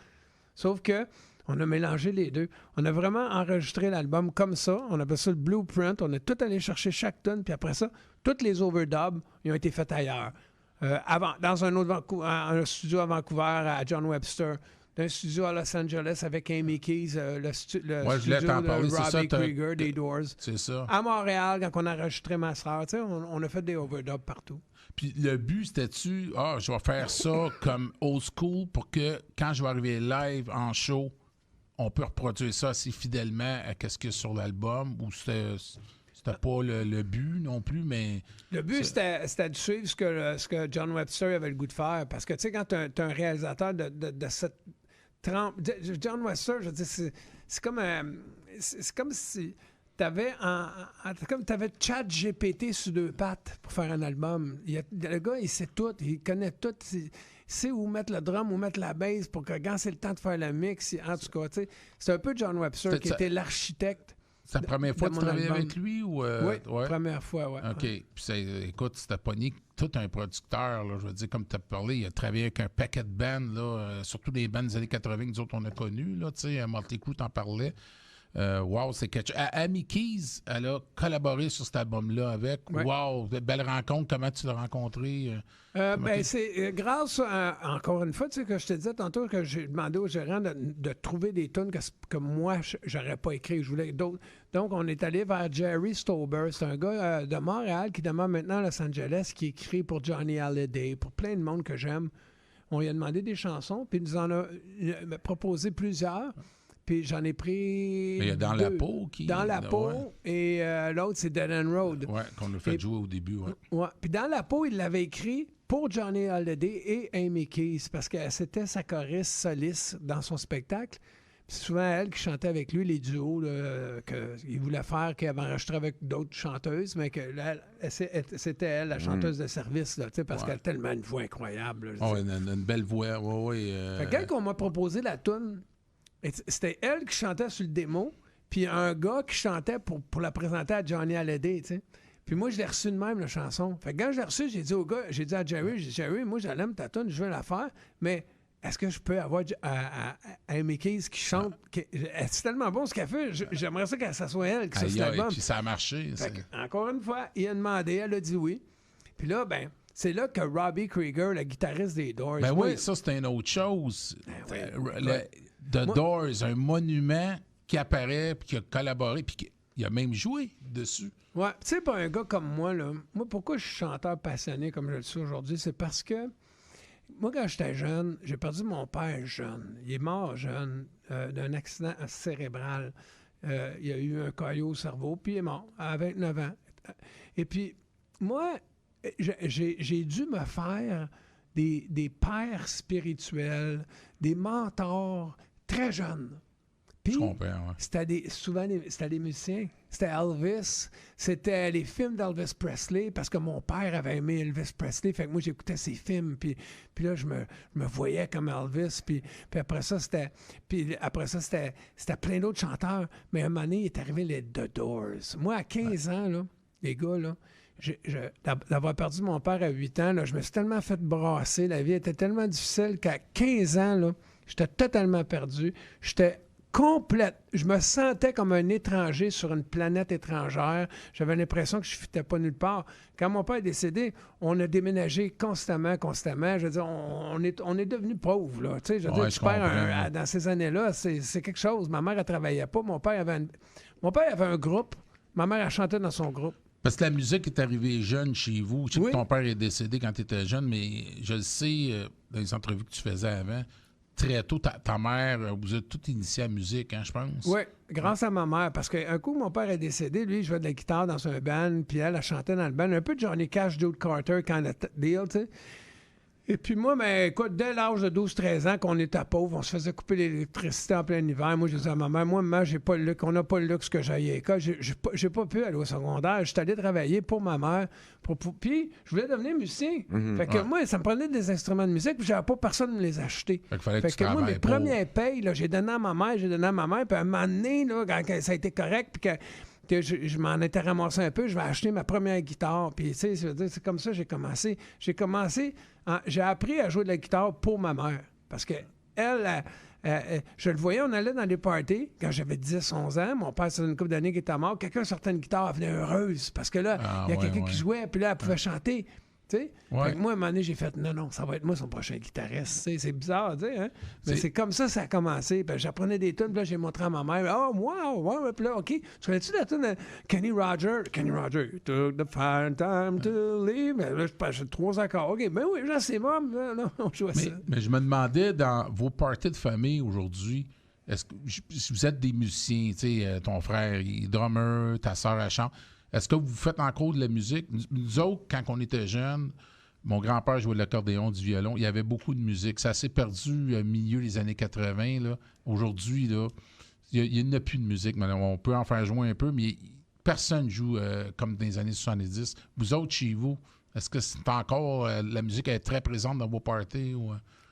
Sauf que on a mélangé les deux. On a vraiment enregistré l'album comme ça. On appelle ça le blueprint. On a tout allé chercher chaque tune. Puis après ça, toutes les overdubs, ils ont été faits ailleurs. Dans un studio à Vancouver, à John Webster. D'un studio à Los Angeles avec Amy Keys, le studio de Robbie Krieger, des Doors. C'est ça. À Montréal, quand on a enregistré Ma Sœur, on a fait des overdubs partout. Puis le but, c'était-tu, je vais faire ça comme old school pour que quand je vais arriver live en show, on peut reproduire ça assez fidèlement à ce qu'il y a sur l'album, ou c'était pas le but non plus, mais... Le but, c'était de suivre ce que John Webster avait le goût de faire. Parce que, tu sais, quand tu as un réalisateur de cette trempe... John Webster, je veux dire, c'est comme si t'avais ChatGPT sur 2 pattes pour faire un album. Le gars, il sait tout, il connaît tout, il sait où mettre le drum, où mettre la bass pour que quand c'est le temps de faire le mix, en tout cas, tu sais, c'est un peu John Webster qui était l'architecte. C'est la première fois que tu travaillais avec lui? Ou, oui, première fois, oui. OK. Puis écoute, c'était pogné tout un producteur, là, je veux dire, comme tu as parlé, il a travaillé avec un paquet de bands, là, surtout des bands des années 80 que nous autres, on a connus, là, tu sais, Motley Crue, t'en parlais. Wow, c'est quelque chose. Amy Keys, elle a collaboré sur cet album-là avec. Ouais. Wow, belle rencontre. Comment tu l'as rencontré? C'est grâce encore une fois, tu sais, que je te disais tantôt que j'ai demandé au gérant de trouver des tunes que moi, j'aurais pas écrit. Je voulais d'autres. Donc, on est allé vers Jerry Stauber. C'est un gars de Montréal qui demeure maintenant à Los Angeles, qui écrit pour Johnny Hallyday, pour plein de monde que j'aime. On lui a demandé des chansons, puis il nous en a proposé plusieurs. Puis j'en ai pris. Mais il y a Dans la peau qui. Dans la peau. Ouais. Et l'autre, c'est Dead End Road. Oui, qu'on a fait jouer au début. Ouais. Ouais. Puis Dans la peau, il l'avait écrit pour Johnny Hallyday et Amy Keys, parce que c'était sa choriste soliste dans son spectacle. Puis c'est souvent elle qui chantait avec lui les duos qu'il voulait faire, qu'il avait enregistré avec d'autres chanteuses, mais que là, c'était elle, la chanteuse de service, là, parce qu'elle a tellement une voix incroyable. Là, une belle voix. Fait que quand on m'a proposé la toune, c'était elle qui chantait sur le démo, puis un gars qui chantait pour la présenter à Johnny Hallyday, tu sais. Puis moi, je l'ai reçu de même, la chanson. Fait que quand je l'ai reçu, j'ai dit au gars, j'ai dit à Jerry, Jerry, moi, j'aime ta tune, je veux la faire, mais est-ce que je peux avoir Amy Keys qui chante? C'est tellement bon ce qu'elle fait, j'aimerais ça que ça soit elle qui soit sur l'album. Puis ça a marché. Encore une fois, il a demandé, elle a dit oui. Puis là, c'est là que Robbie Krieger, le guitariste des Doors... oui, ça, c'était une autre chose. The Doors, un monument qui apparaît, puis qui a collaboré, puis qui a même joué dessus. Ouais, tu sais, pas un gars comme moi, là. Moi, pourquoi je suis chanteur passionné comme je le suis aujourd'hui, c'est parce que moi, quand j'étais jeune, j'ai perdu mon père jeune. Il est mort jeune d'un accident cérébral. Il a eu un caillot au cerveau, puis il est mort à 29 ans. Et puis, moi, j'ai dû me faire des pères spirituels, des mentors très jeunes. Puis, je comprends, ouais. c'était des musiciens. C'était Elvis. C'était les films d'Elvis Presley, parce que mon père avait aimé Elvis Presley. Fait que moi, j'écoutais ses films. Puis là, je me voyais comme Elvis. Puis après ça, c'était plein d'autres chanteurs. Mais à un moment donné, il est arrivé les The Doors. Moi, à 15 ans, là, les gars, là, d'avoir perdu mon père à 8 ans, là, je me suis tellement fait brasser. La vie était tellement difficile qu'à 15 ans, là, j'étais totalement perdu. J'étais complète. Je me sentais comme un étranger sur une planète étrangère. J'avais l'impression que je ne fitais pas nulle part. Quand mon père est décédé, on a déménagé constamment. Je veux dire, on est devenu pauvre, là. Tu sais, je veux dire, tu perds dans ces années-là, c'est quelque chose. Ma mère, elle travaillait pas. Mon père avait un groupe. Ma mère, elle chantait dans son groupe. Parce que la musique est arrivée jeune chez vous. Je sais Oui. que ton père est décédé quand tu étais jeune, mais je le sais, dans les entrevues que tu faisais avant, très tôt, ta mère vous a tout initié à la musique, hein, je pense. Oui, grâce à ma mère. Parce qu'un coup, mon père est décédé. Lui, il jouait de la guitare dans un band, puis elle chantait dans le band. Un peu de Johnny Cash, Jude Carter, kind of deal, tu sais. Et puis moi, ben, écoute, dès l'âge de 12-13 ans, qu'on était pauvre, on se faisait couper l'électricité en plein hiver. Moi, je disais à ma mère, maman, j'ai pas le luxe, on n'a pas le luxe que j'aille à l'école. J'ai pas pu aller au secondaire. Je suis allé travailler pour ma mère. Puis, je voulais devenir musicien. Fait que moi, ça me prenait des instruments de musique, puis j'avais pas personne à me les acheter. Fait que moi, mes premières payes, là, j'ai donné à ma mère, puis à un moment donné, là, quand ça a été correct, puis que je m'en étais ramassé un peu, je vais acheter ma première guitare. Puis, tu sais, c'est comme ça que j'ai commencé. J'ai appris à jouer de la guitare pour ma mère. Parce que elle, je le voyais, on allait dans des parties quand j'avais 10-11 ans. Mon père, c'est une couple d'années qui était mort. Quelqu'un sortait une guitare, elle venait heureuse. Parce que là, il y a quelqu'un qui jouait, puis là, elle pouvait chanter. Tu sais? Fait que moi, à un moment donné, j'ai fait non, ça va être moi son prochain guitariste. C'est bizarre, tu sais, hein? Mais c'est comme ça a commencé. Puis j'apprenais des tunes, puis là, j'ai montré à ma mère. Oh, wow, ouais, puis là, OK. Tu connais-tu la tune de Kenny Rogers? Kenny Rogers, took the fine time to leave. Là, j'ai 3 accords. OK, ben oui, là, c'est bon. Là, on jouait ça. Mais je me demandais, dans vos parties de famille aujourd'hui, est-ce que si vous êtes des musiciens, tu sais, ton frère, il est drummer, ta soeur, elle chante. Est-ce que vous faites encore de la musique? Nous autres, quand on était jeunes, mon grand-père jouait de l'accordéon, du violon. Il y avait beaucoup de musique. Ça s'est perdu au milieu des années 80. Là. Aujourd'hui, là, il n'y a plus de musique. On peut en faire jouer un peu, mais personne ne joue comme dans les années 70. Vous autres, chez vous, est-ce que c'est encore la musique est très présente dans vos parties? Ou...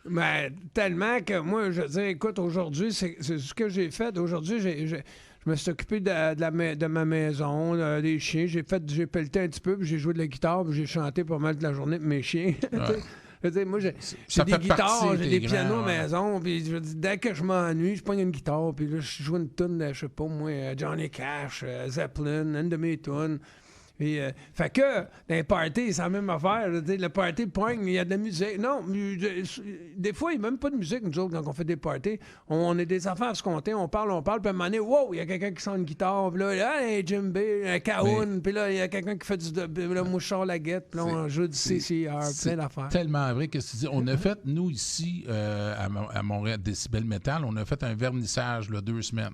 Ben, tellement que moi, je veux dire, écoute, aujourd'hui, c'est ce que j'ai fait. Aujourd'hui, je me suis occupé de ma maison, des chiens. J'ai pelleté un petit peu, puis j'ai joué de la guitare, puis j'ai chanté pas mal de la journée de mes chiens. Je veux dire, moi, j'ai des guitares, j'ai des pianos à la maison, puis je veux dire, dès que je m'ennuie, je prends une guitare, puis là, je joue une tune de, je sais pas, moi, Johnny Cash, Zeppelin, une de mes tunes. Puis, fait que, dans les parties, c'est la même affaire. Le party pogne, il y a de la musique. Non, des fois, il n'y a même pas de musique, nous autres, quand on fait des parties. On est des affaires à se compter, on parle, puis à un moment donné, wow, il y a quelqu'un qui sent une guitare, puis là, un djembé, un cahoon, puis là, il y a quelqu'un qui fait le mouchard, la guette, puis là, on joue du CCR, plein d'affaires. C'est tellement vrai que tu dis. On a fait, nous, ici, à Montréal, Décibel Metal, on a fait un vernissage, là, 2 semaines.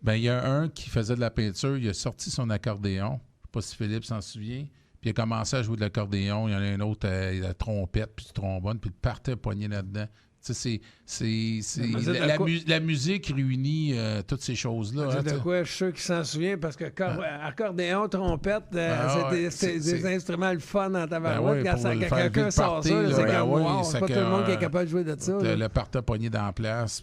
Ben, il y a un qui faisait de la peinture, il a sorti son accordéon. Je ne sais pas si Philippe s'en souvient. Puis il a commencé à jouer de l'accordéon. Il y en a un autre, la trompette, puis du trombone, puis il partait poigné là-dedans. Tu sais, la musique réunit toutes ces choses-là. C'est de quoi je suis sûr qu'il s'en souvient, parce que accordéon, trompette, c'est des instruments le fun dans ta barouette. Quand quelqu'un sort ça, c'est comme wow, c'est pas tout le monde qui est capable de jouer de ça. Le partait poigné dans la place.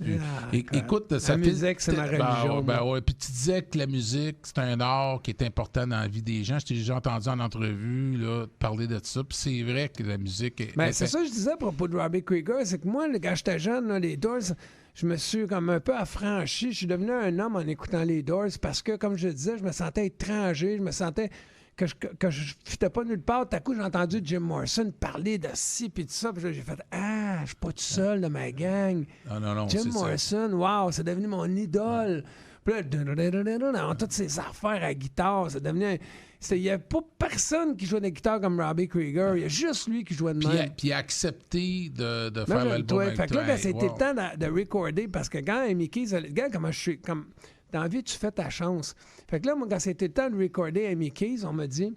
Puis, écoute, la musique, c'est ma religion. Puis tu disais que la musique, c'est un art qui est important dans la vie des gens. Je t'ai déjà entendu en entrevue là, parler de ça. Puis c'est vrai que la musique... c'est ça que je disais à propos de Robbie Krieger, c'est que moi, quand j'étais jeune, là, les Doors, je me suis comme un peu affranchi. Je suis devenu un homme en écoutant les Doors parce que, comme je disais, je me sentais étranger, je me sentais que je ne fitais pas nulle part. Tout à coup, j'ai entendu Jim Morrison parler de ci puis de ça. Puis j'ai fait « Ah, je suis pas tout seul de ma gang. » Non, Jim Morrison, wow, c'est devenu mon idole. Puis là, toutes ces affaires à guitare, ça devenait... Il n'y a pas personne qui jouait de guitare comme Robbie Krieger. Il y a juste lui qui jouait de même. Puis il a accepté de faire l'album avec Fait que toi. là, quand c'était le temps de recorder, parce que quand Amy Keys... Regarde comment je suis... Comme, dans la vie, tu fais ta chance. Fait que là, moi, quand c'était le temps de recorder Amy Keys, on m'a dit...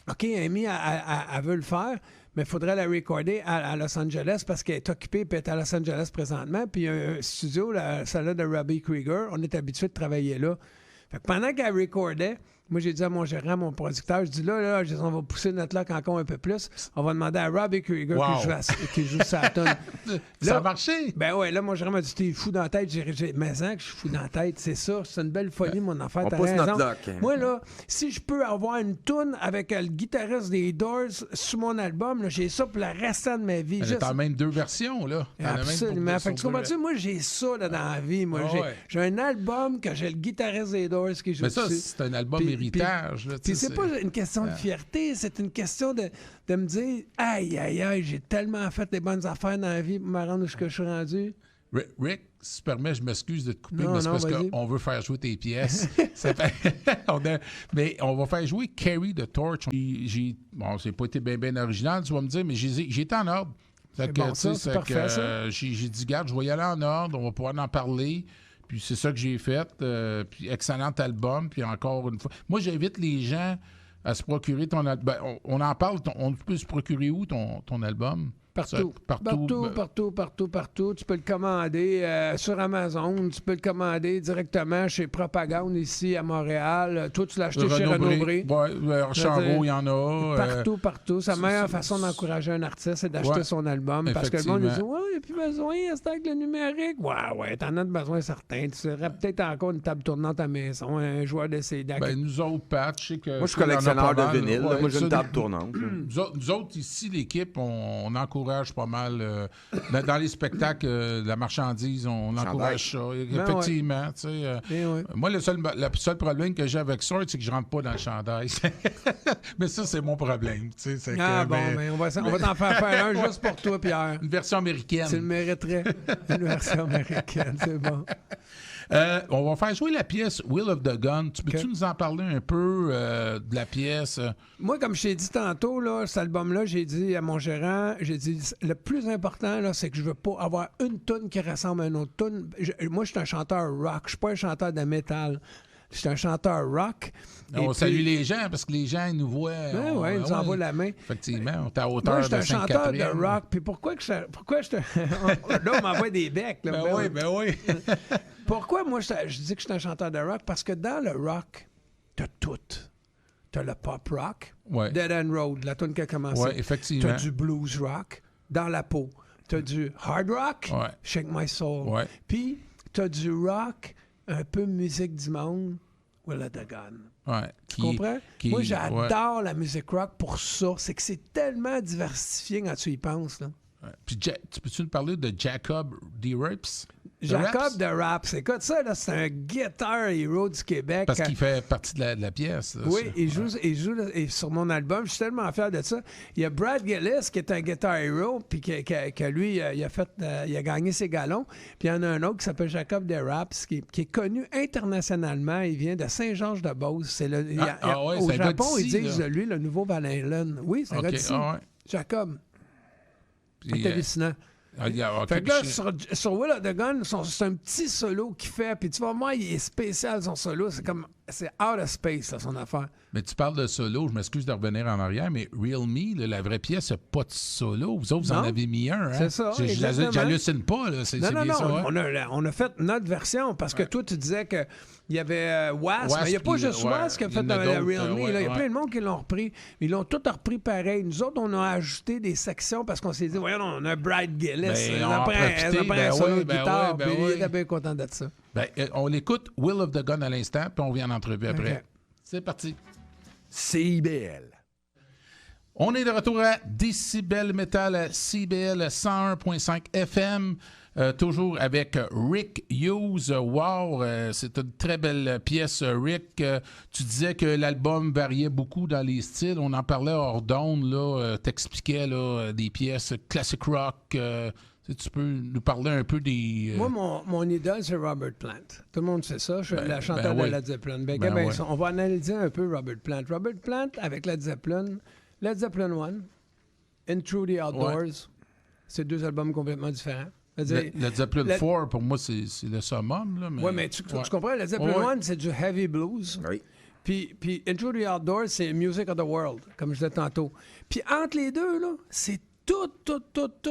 OK, Amy, elle veut le faire, mais il faudrait la recorder à Los Angeles parce qu'elle est occupée et elle est à Los Angeles présentement. Puis il y a un studio, celle-là de Robbie Krieger, on est habitué de travailler là. Fait que pendant qu'elle recordait, moi, j'ai dit à mon gérant, mon producteur, je dis là, on va pousser notre lock encore un peu plus. On va demander à Robbie Krieger qui joue sa tonne. Ça a marché? Ben ouais, là, mon gérant m'a dit, t'es fou dans la tête. Mais que je suis fou dans la tête, c'est ça. C'est une belle folie, mon affaire. On t'as pousse raison. notre lock. Moi, là, si je peux avoir une toune avec le guitariste des Doors sur mon album, là, j'ai ça pour le restant de ma vie. T'as même 2 versions, là. Absolument. Fait que tu comprends-tu? Moi, j'ai ça là, dans la vie. Moi, j'ai un album que j'ai le guitariste des Doors qui joue dessus. Mais ça, c'est un album héritage. Puis c'est pas une question de fierté, c'est une question de me dire « Aïe, j'ai tellement fait des bonnes affaires dans la vie pour me rendre où je suis rendu. » Rick, si tu permets, je m'excuse de te couper, Non, mais c'est parce vas-y. qu'on veut faire jouer tes pièces. Mais on va faire jouer Carry the Torch. Bon, c'est pas été bien original, tu vas me dire, mais j'ai été en ordre. C'est bon, ça, c'est parfait, ça. J'ai dit, garde, je vais y aller en ordre, on va pouvoir en parler. Puis c'est ça que j'ai fait. Puis excellent album. Puis encore une fois, moi, j'invite les gens à se procurer ton album. Ben, on en parle. On peut se procurer où ton album? Partout. Partout. Tu peux le commander sur Amazon. Tu peux le commander directement chez Propagande ici à Montréal. Toi, tu l'as acheté chez Renaud-Bré. Oui, Archambault, il y en a. Partout. C'est la meilleure façon d'encourager un artiste, c'est d'acheter son album. Parce que le monde nous dit « Ouais, il n'y a plus besoin, c'est avec le numérique. » Ouais, t'en as besoin certain. Tu serais peut-être encore une table tournante à la maison, un joueur de CD. Nous autres, Pat, je sais que... Moi, je suis collectionneur de vinyle. Moi, j'ai une table tournante. Nous autres, ici, l'équipe, on encourage pas mal. Dans les spectacles de la marchandise, on encourage ça. Effectivement. Moi, le seul problème que j'ai avec ça, c'est que je rentre pas dans le chandail. Mais ça, c'est mon problème. On va t'en faire un juste pour toi, Pierre. Une version américaine. Tu le mériterais. Une version américaine, c'est bon. On va faire jouer la pièce Will of the Gun. Peux-tu nous en parler un peu de la pièce? Moi, comme je t'ai dit tantôt, là, cet album-là, j'ai dit à mon gérant, le plus important, là, c'est que je veux pas avoir une toune qui ressemble à une autre toune. Moi, je suis un chanteur rock. Je suis pas un chanteur de métal. Je suis un chanteur rock. On salue les gens parce que les gens ils nous voient. Ils nous envoient la main. Effectivement, on est à hauteur de Moi, je suis un chanteur de Sainte-Catherine. rock. Puis pourquoi je te... Là, on m'envoie des becs. Là. Ben oui. Pourquoi moi, je dis que je suis un chanteur de rock? Parce que dans le rock, t'as tout. T'as le pop rock, Dead End Road, la tune qui a commencé. Oui, effectivement. T'as du blues rock, Dans la peau. T'as du hard rock, Shake My Soul. Ouais. Puis, t'as du rock, un peu musique du monde, Will of the Gun. Ouais. Tu comprends? Moi, j'adore la musique rock pour ça. C'est que c'est tellement diversifié quand tu y penses. Là. Ouais. Puis, tu peux-tu nous parler de Jacob D. Raps? Jacob de Raps. Écoute, ça, là, c'est un guitar hero du Québec. Parce qu'il fait partie de la pièce. Là, oui, ça. il joue et sur mon album. Je suis tellement fier de ça. Il y a Brad Gillis, qui est un guitar hero, puis que lui, il a gagné ses galons. Puis il y en a un autre qui s'appelle Jacob de Raps, qui est connu internationalement. Il vient de Saint-Georges-de-Beauce. Au Japon, ils disent de lui le nouveau Van Halen. Oui, c'est un gars d'ici. Jacob. C'est hallucinant. Fait que là, sur Will of the Gun, c'est un petit solo qu'il fait, puis tu vas voir, il est spécial son solo, c'est out of space, là, son affaire. Mais tu parles de solo, je m'excuse de revenir en arrière, mais Real Me, la vraie pièce, n'a pas de solo. Vous autres, vous en avez mis un. Hein? C'est ça, j'hallucine pas, là. C'est bien ça. Hein? On a fait notre version, parce que toi, tu disais que il y avait Wasp, mais il n'y a pas juste Wasp qui a fait la Real Me. Il y a plein de monde qui l'ont repris. Ils l'ont tout repris pareil. Nous autres, on a ajouté des sections parce qu'on s'est dit, voyons, on a Brad Gillis. On prend un solo de guitare. Il était bien content de ça. On l'écoute, Will of the Gun à l'instant, puis on vient en entrevue après. Okay. C'est parti. CIBL. On est de retour à Décibel Metal à CIBL 101.5 FM. Toujours avec Rick Hughes. Wow, c'est une très belle pièce, Rick. Tu disais que l'album variait beaucoup dans les styles. On en parlait hors d'onde, là. T'expliquais là, des pièces classic rock. Tu peux nous parler un peu des... Moi, mon idole, c'est Robert Plant. Tout le monde sait ça. Je suis la chanteuse de Led Zeppelin. On va analyser un peu Robert Plant. Robert Plant, avec Led Zeppelin 1, In Through the Outdoors, c'est 2 albums complètement différents. Led Zeppelin 4, pour moi, c'est le summum. Oui, mais tu comprends, Led Zeppelin 1, c'est du heavy blues. Oui. Puis Into the Outdoors, c'est Music of the World, comme je disais tantôt. Puis entre les deux, là, c'est tout.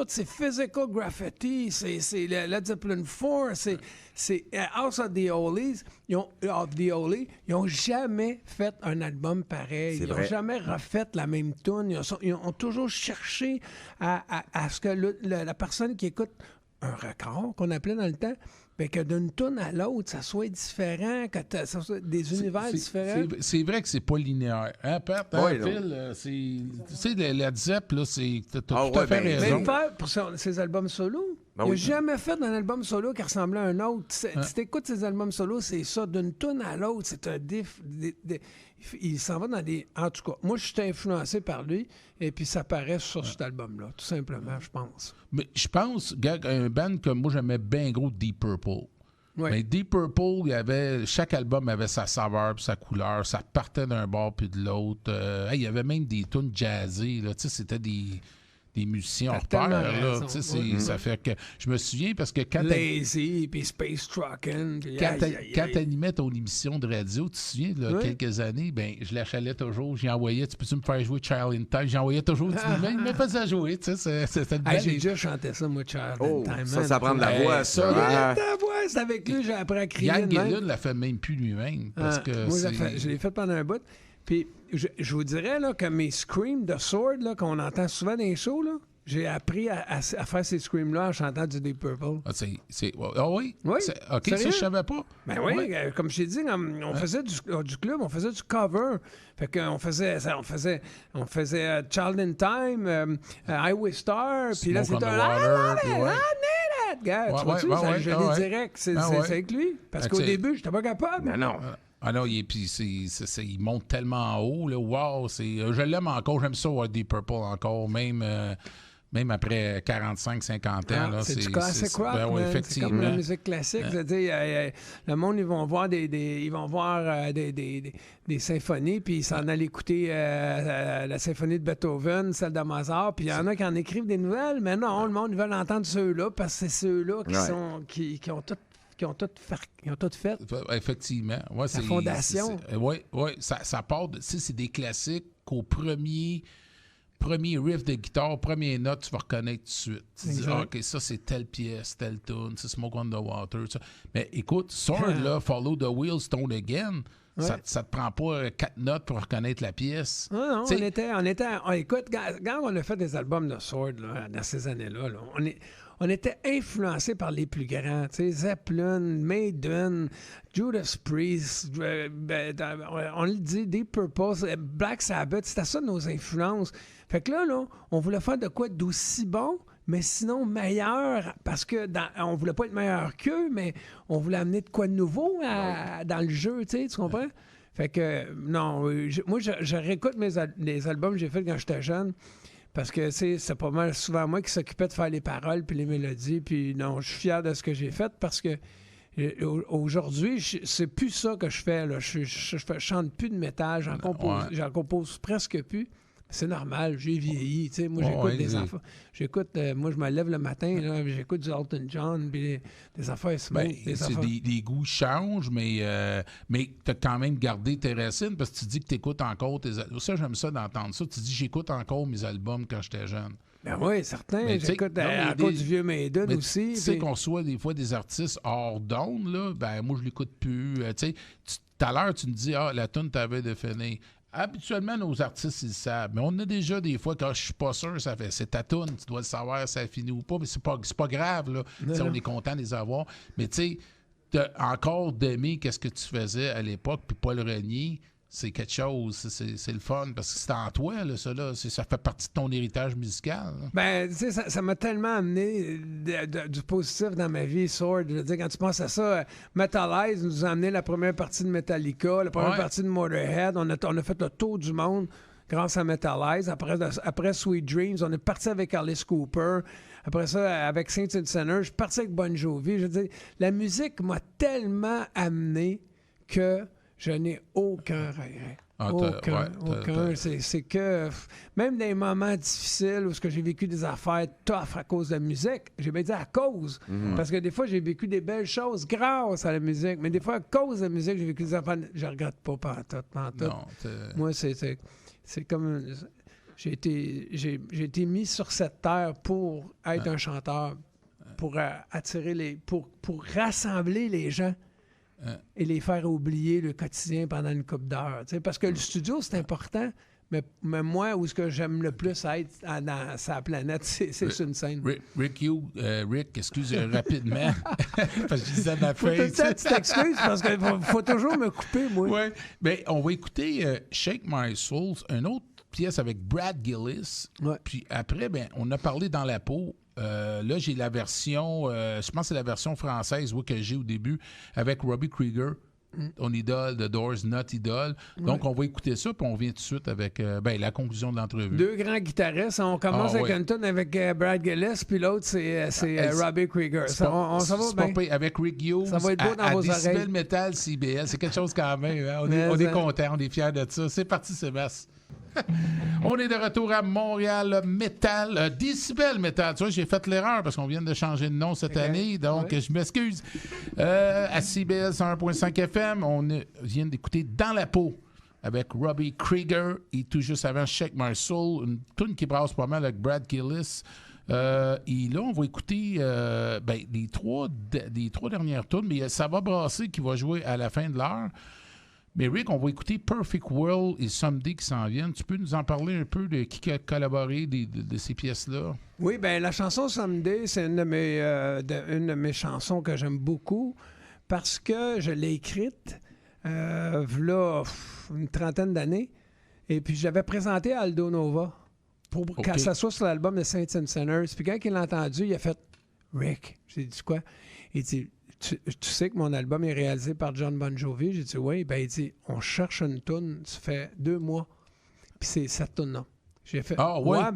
C'est Physical Graffiti, c'est Led Zeppelin 4, c'est House of the Holies. Ils ont jamais fait un album pareil. Ils n'ont jamais refait la même tune. Ils ont toujours cherché à ce que la personne qui écoute un record, qu'on appelait dans le temps, bien, que d'une tune à l'autre, ça soit différent, que ça soit des univers différents. C'est vrai que c'est pas linéaire. Hein, Pat? Oui, Phil, tu sais, Led Zeppelin, t'as tout à fait raison. Même pour ses albums solo, il n'a jamais fait un album solo qui ressemblait à un autre. Si tu écoutes ses albums solo, c'est ça, d'une tune à l'autre, c'est un il s'en va dans des... En tout cas, moi, je suis influencé par lui, et puis ça paraît sur cet album-là, tout simplement, je pense. Mais je pense, un band que moi, j'aimais bien gros, Deep Purple. Oui. Mais Deep Purple, chaque album avait sa saveur puis sa couleur. Ça partait d'un bord puis de l'autre. Il y avait même des tunes jazzées. C'était des musiciens hors pair. Là, ça fait que je me souviens parce que quand Lazy puis Space Truckin'. Quand t'animais ton émission de radio, tu te souviens, là, quelques années, ben je l'achalais toujours. J'y envoyais, tu peux-tu me faire jouer Child in Time? J'envoyais toujours, il me faisait jouer. J'ai déjà chanté ça, moi, Child in Time. Ça prend de la voix. C'est avec lui, j'ai appris à crier. Yann Gillan l'a fait même plus lui-même. Parce que moi, je l'ai fait pendant un bout. Puis, je vous dirais là, que mes screams de Sword, là, qu'on entend souvent dans les shows, là, j'ai appris à faire ces screams-là en chantant du Deep Purple. Oui? Oui. OK, ça, je savais pas. Ben oui, comme je t'ai dit, on faisait du club, on faisait du cover. Fait qu'on faisait Child in Time, Highway Star, puis là, c'était gars, tu vois-tu, je l'ai direct, c'est avec lui. Parce qu'au début, j'étais pas capable. Mais non. Ah non, il monte tellement en haut. Là. Wow, je l'aime encore. J'aime ça, Deep Purple encore, même après 45-50 ans. Là, c'est du classic rock, c'est comme la musique classique. C'est-à-dire, le monde, ils vont voir des symphonies, puis ils s'en allaient écouter la symphonie de Beethoven, celle de Mozart, puis il y en a qui en écrivent des nouvelles, mais non, le monde, ils veulent entendre ceux-là, parce que c'est ceux-là qui ont tout fait. Effectivement. Ouais, la fondation. Oui, ça part de... C'est des classiques qu'au premier riff de guitare, première note, tu vas reconnaître tout de suite. Tu dis, OK, ça, c'est telle pièce, telle tune, c'est Smoke on the Water. Ça. Mais écoute, Sword, là, Follow the Wheel, Stone Again, ça te prend pas 4 notes pour reconnaître la pièce. Non, écoute, quand on a fait des albums de Sword, là, dans ces années-là, on était influencé par les plus grands, tu sais, Zeppelin, Maiden, Judas Priest, on le dit, Deep Purple, Black Sabbath, c'était ça nos influences. Fait que là, on voulait faire de quoi d'aussi bon, mais sinon meilleur, parce que on voulait pas être meilleur qu'eux, mais on voulait amener de quoi de nouveau dans le jeu, tu comprends? Fait que, non, moi, je réécoute les albums que j'ai faits quand j'étais jeune, parce que c'est pas mal souvent moi qui s'occupais de faire les paroles puis les mélodies, puis non, je suis fier de ce que j'ai fait, parce que aujourd'hui, c'est plus ça que je fais, là. Je chante plus de métal, j'en compose presque plus. C'est normal, j'ai vieilli, tu sais, moi j'écoute des affaires. Moi je me lève le matin, là, j'écoute du Elton John, puis des affaires smooth. Les goûts changent, mais tu as quand même gardé tes racines, parce que tu dis que tu écoutes encore tes albums. Ça, j'aime ça d'entendre ça. Tu dis, j'écoute encore mes albums quand j'étais jeune. Ben oui, certain. J'écoute encore du vieux Maiden aussi. Tu sais qu'on reçoit des fois des artistes hors d'onde, là, ben moi je l'écoute plus. Tu sais, tout à l'heure, tu me dis, la tune t'avait défini. Habituellement, nos artistes, ils le savent. Mais on a déjà des fois, quand je suis pas sûr, c'est ta toune, tu dois le savoir si ça finit ou pas, mais c'est pas grave, là. On est content de les avoir. Mais tu sais, encore d'aimer qu'est-ce que tu faisais à l'époque, puis pas le renier, c'est quelque chose, c'est le fun, parce que c'est en toi, là, ça fait partie de ton héritage musical. Là. Ben, tu sais, ça m'a tellement amené du positif dans ma vie, Sword. Je veux dire, quand tu penses à ça, Metalize nous a amené la première partie de Metallica, la première partie de Motorhead. On a fait le tour du monde grâce à Metalize. Après Sweet Dreams, on est parti avec Alice Cooper. Après ça, avec Saints and Sinners, je suis parti avec Bon Jovi. Je veux dire, la musique m'a tellement amené que je n'ai aucun regret. Aucun. C'est que, même dans les moments difficiles où j'ai vécu des affaires tough à cause de la musique, j'ai bien dit à cause. Parce que des fois, j'ai vécu des belles choses grâce à la musique, mais des fois, à cause de la musique, j'ai vécu des affaires. Je ne regrette pas pantoute. Non, moi, c'est comme. J'ai été mis sur cette terre pour être un chanteur, pour attirer pour rassembler les gens. Et les faire oublier le quotidien pendant une couple d'heures. Parce que le studio, c'est important, mais moi, où ce que j'aime le plus être dans sa planète, c'est sur une scène. Rick, excuse rapidement, parce que je disais ma fille. Tu t'excuses, parce qu'il faut toujours me couper, moi. Oui, bien, on va écouter Shake My Soul, une autre pièce avec Brad Gillis. Ouais. Puis après, ben, on a parlé dans la peau. Là, j'ai la version, je pense que c'est la version française que j'ai au début, avec Robbie Krieger, ton idole, The Doors, Not Idol. Donc, on va écouter ça, puis on vient tout de suite avec la conclusion de l'entrevue. Deux grands guitaristes. On commence avec une tune avec Brad Gillis, puis l'autre, c'est Robbie Krieger. On s'en va bien. Avec Rick Hughes, ça va être beau dans vos oreilles. Decibel Metal CBL, c'est quelque chose quand même. Hein? On est contents, on est fiers de ça. C'est parti, Sébastien. On est de retour à Montréal Metal, Decibel Metal. Tu vois, j'ai fait l'erreur parce qu'on vient de changer de nom cette année, donc je m'excuse. À CBL 101.5 FM, on vient d'écouter Dans la peau avec Robbie Krieger et tout juste avant Shake My Soul, une tune qui brasse pas mal avec Brad Gillis. Et là, on va écouter les trois dernières tunes, mais ça va brasser qui va jouer à la fin de l'heure. Mais Rick, on va écouter Perfect World et Someday qui s'en viennent. Tu peux nous en parler un peu de qui a collaboré de ces pièces-là? Oui, bien, la chanson Someday, c'est une de mes chansons que j'aime beaucoup parce que je l'ai écrite v'là une trentaine d'années. Et puis, j'avais présenté à Aldo Nova pour qu'elle s'assoie sur l'album de Saints and Sinners. Puis quand il l'a entendu, il a fait « Rick ». J'ai dit « Quoi? » Il dit tu sais que mon album est réalisé par John Bon Jovi? J'ai dit oui. Ben, il dit, on cherche une toune, ça fait 2 mois. Puis c'est cette toune-là. J'ai fait, moi,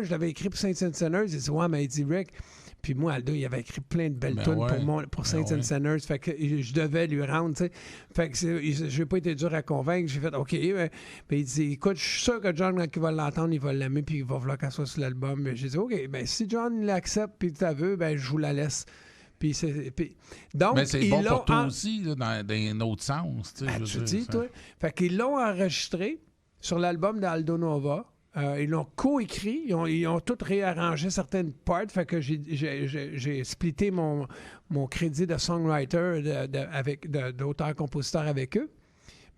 je l'avais écrit pour Saints and Sinners. Il dit, ouais, mais il dit, Rick. Puis moi, Aldo, il avait écrit plein de belles tounes pour Saints and Sinners. Fait que je devais lui rendre, tu sais. Fait que je n'ai pas été dur à convaincre. J'ai fait, OK. Ben, il dit, écoute, je suis sûr que John, quand il va l'entendre, il va l'aimer, puis il va vouloir qu'elle soit sur l'album. J'ai dit, OK, ben si John l'accepte, puis tu veux, ben je vous la laisse. Donc, mais c'est bon pour toi aussi, là, dans un autre sens. Tu dis, toi. Fait qu'ils l'ont enregistré sur l'album d'Aldo Nova. Ils l'ont coécrit. Ils ont tout réarrangé certaines parts. Fait que j'ai splitté mon crédit de songwriter d'auteur-compositeur avec eux.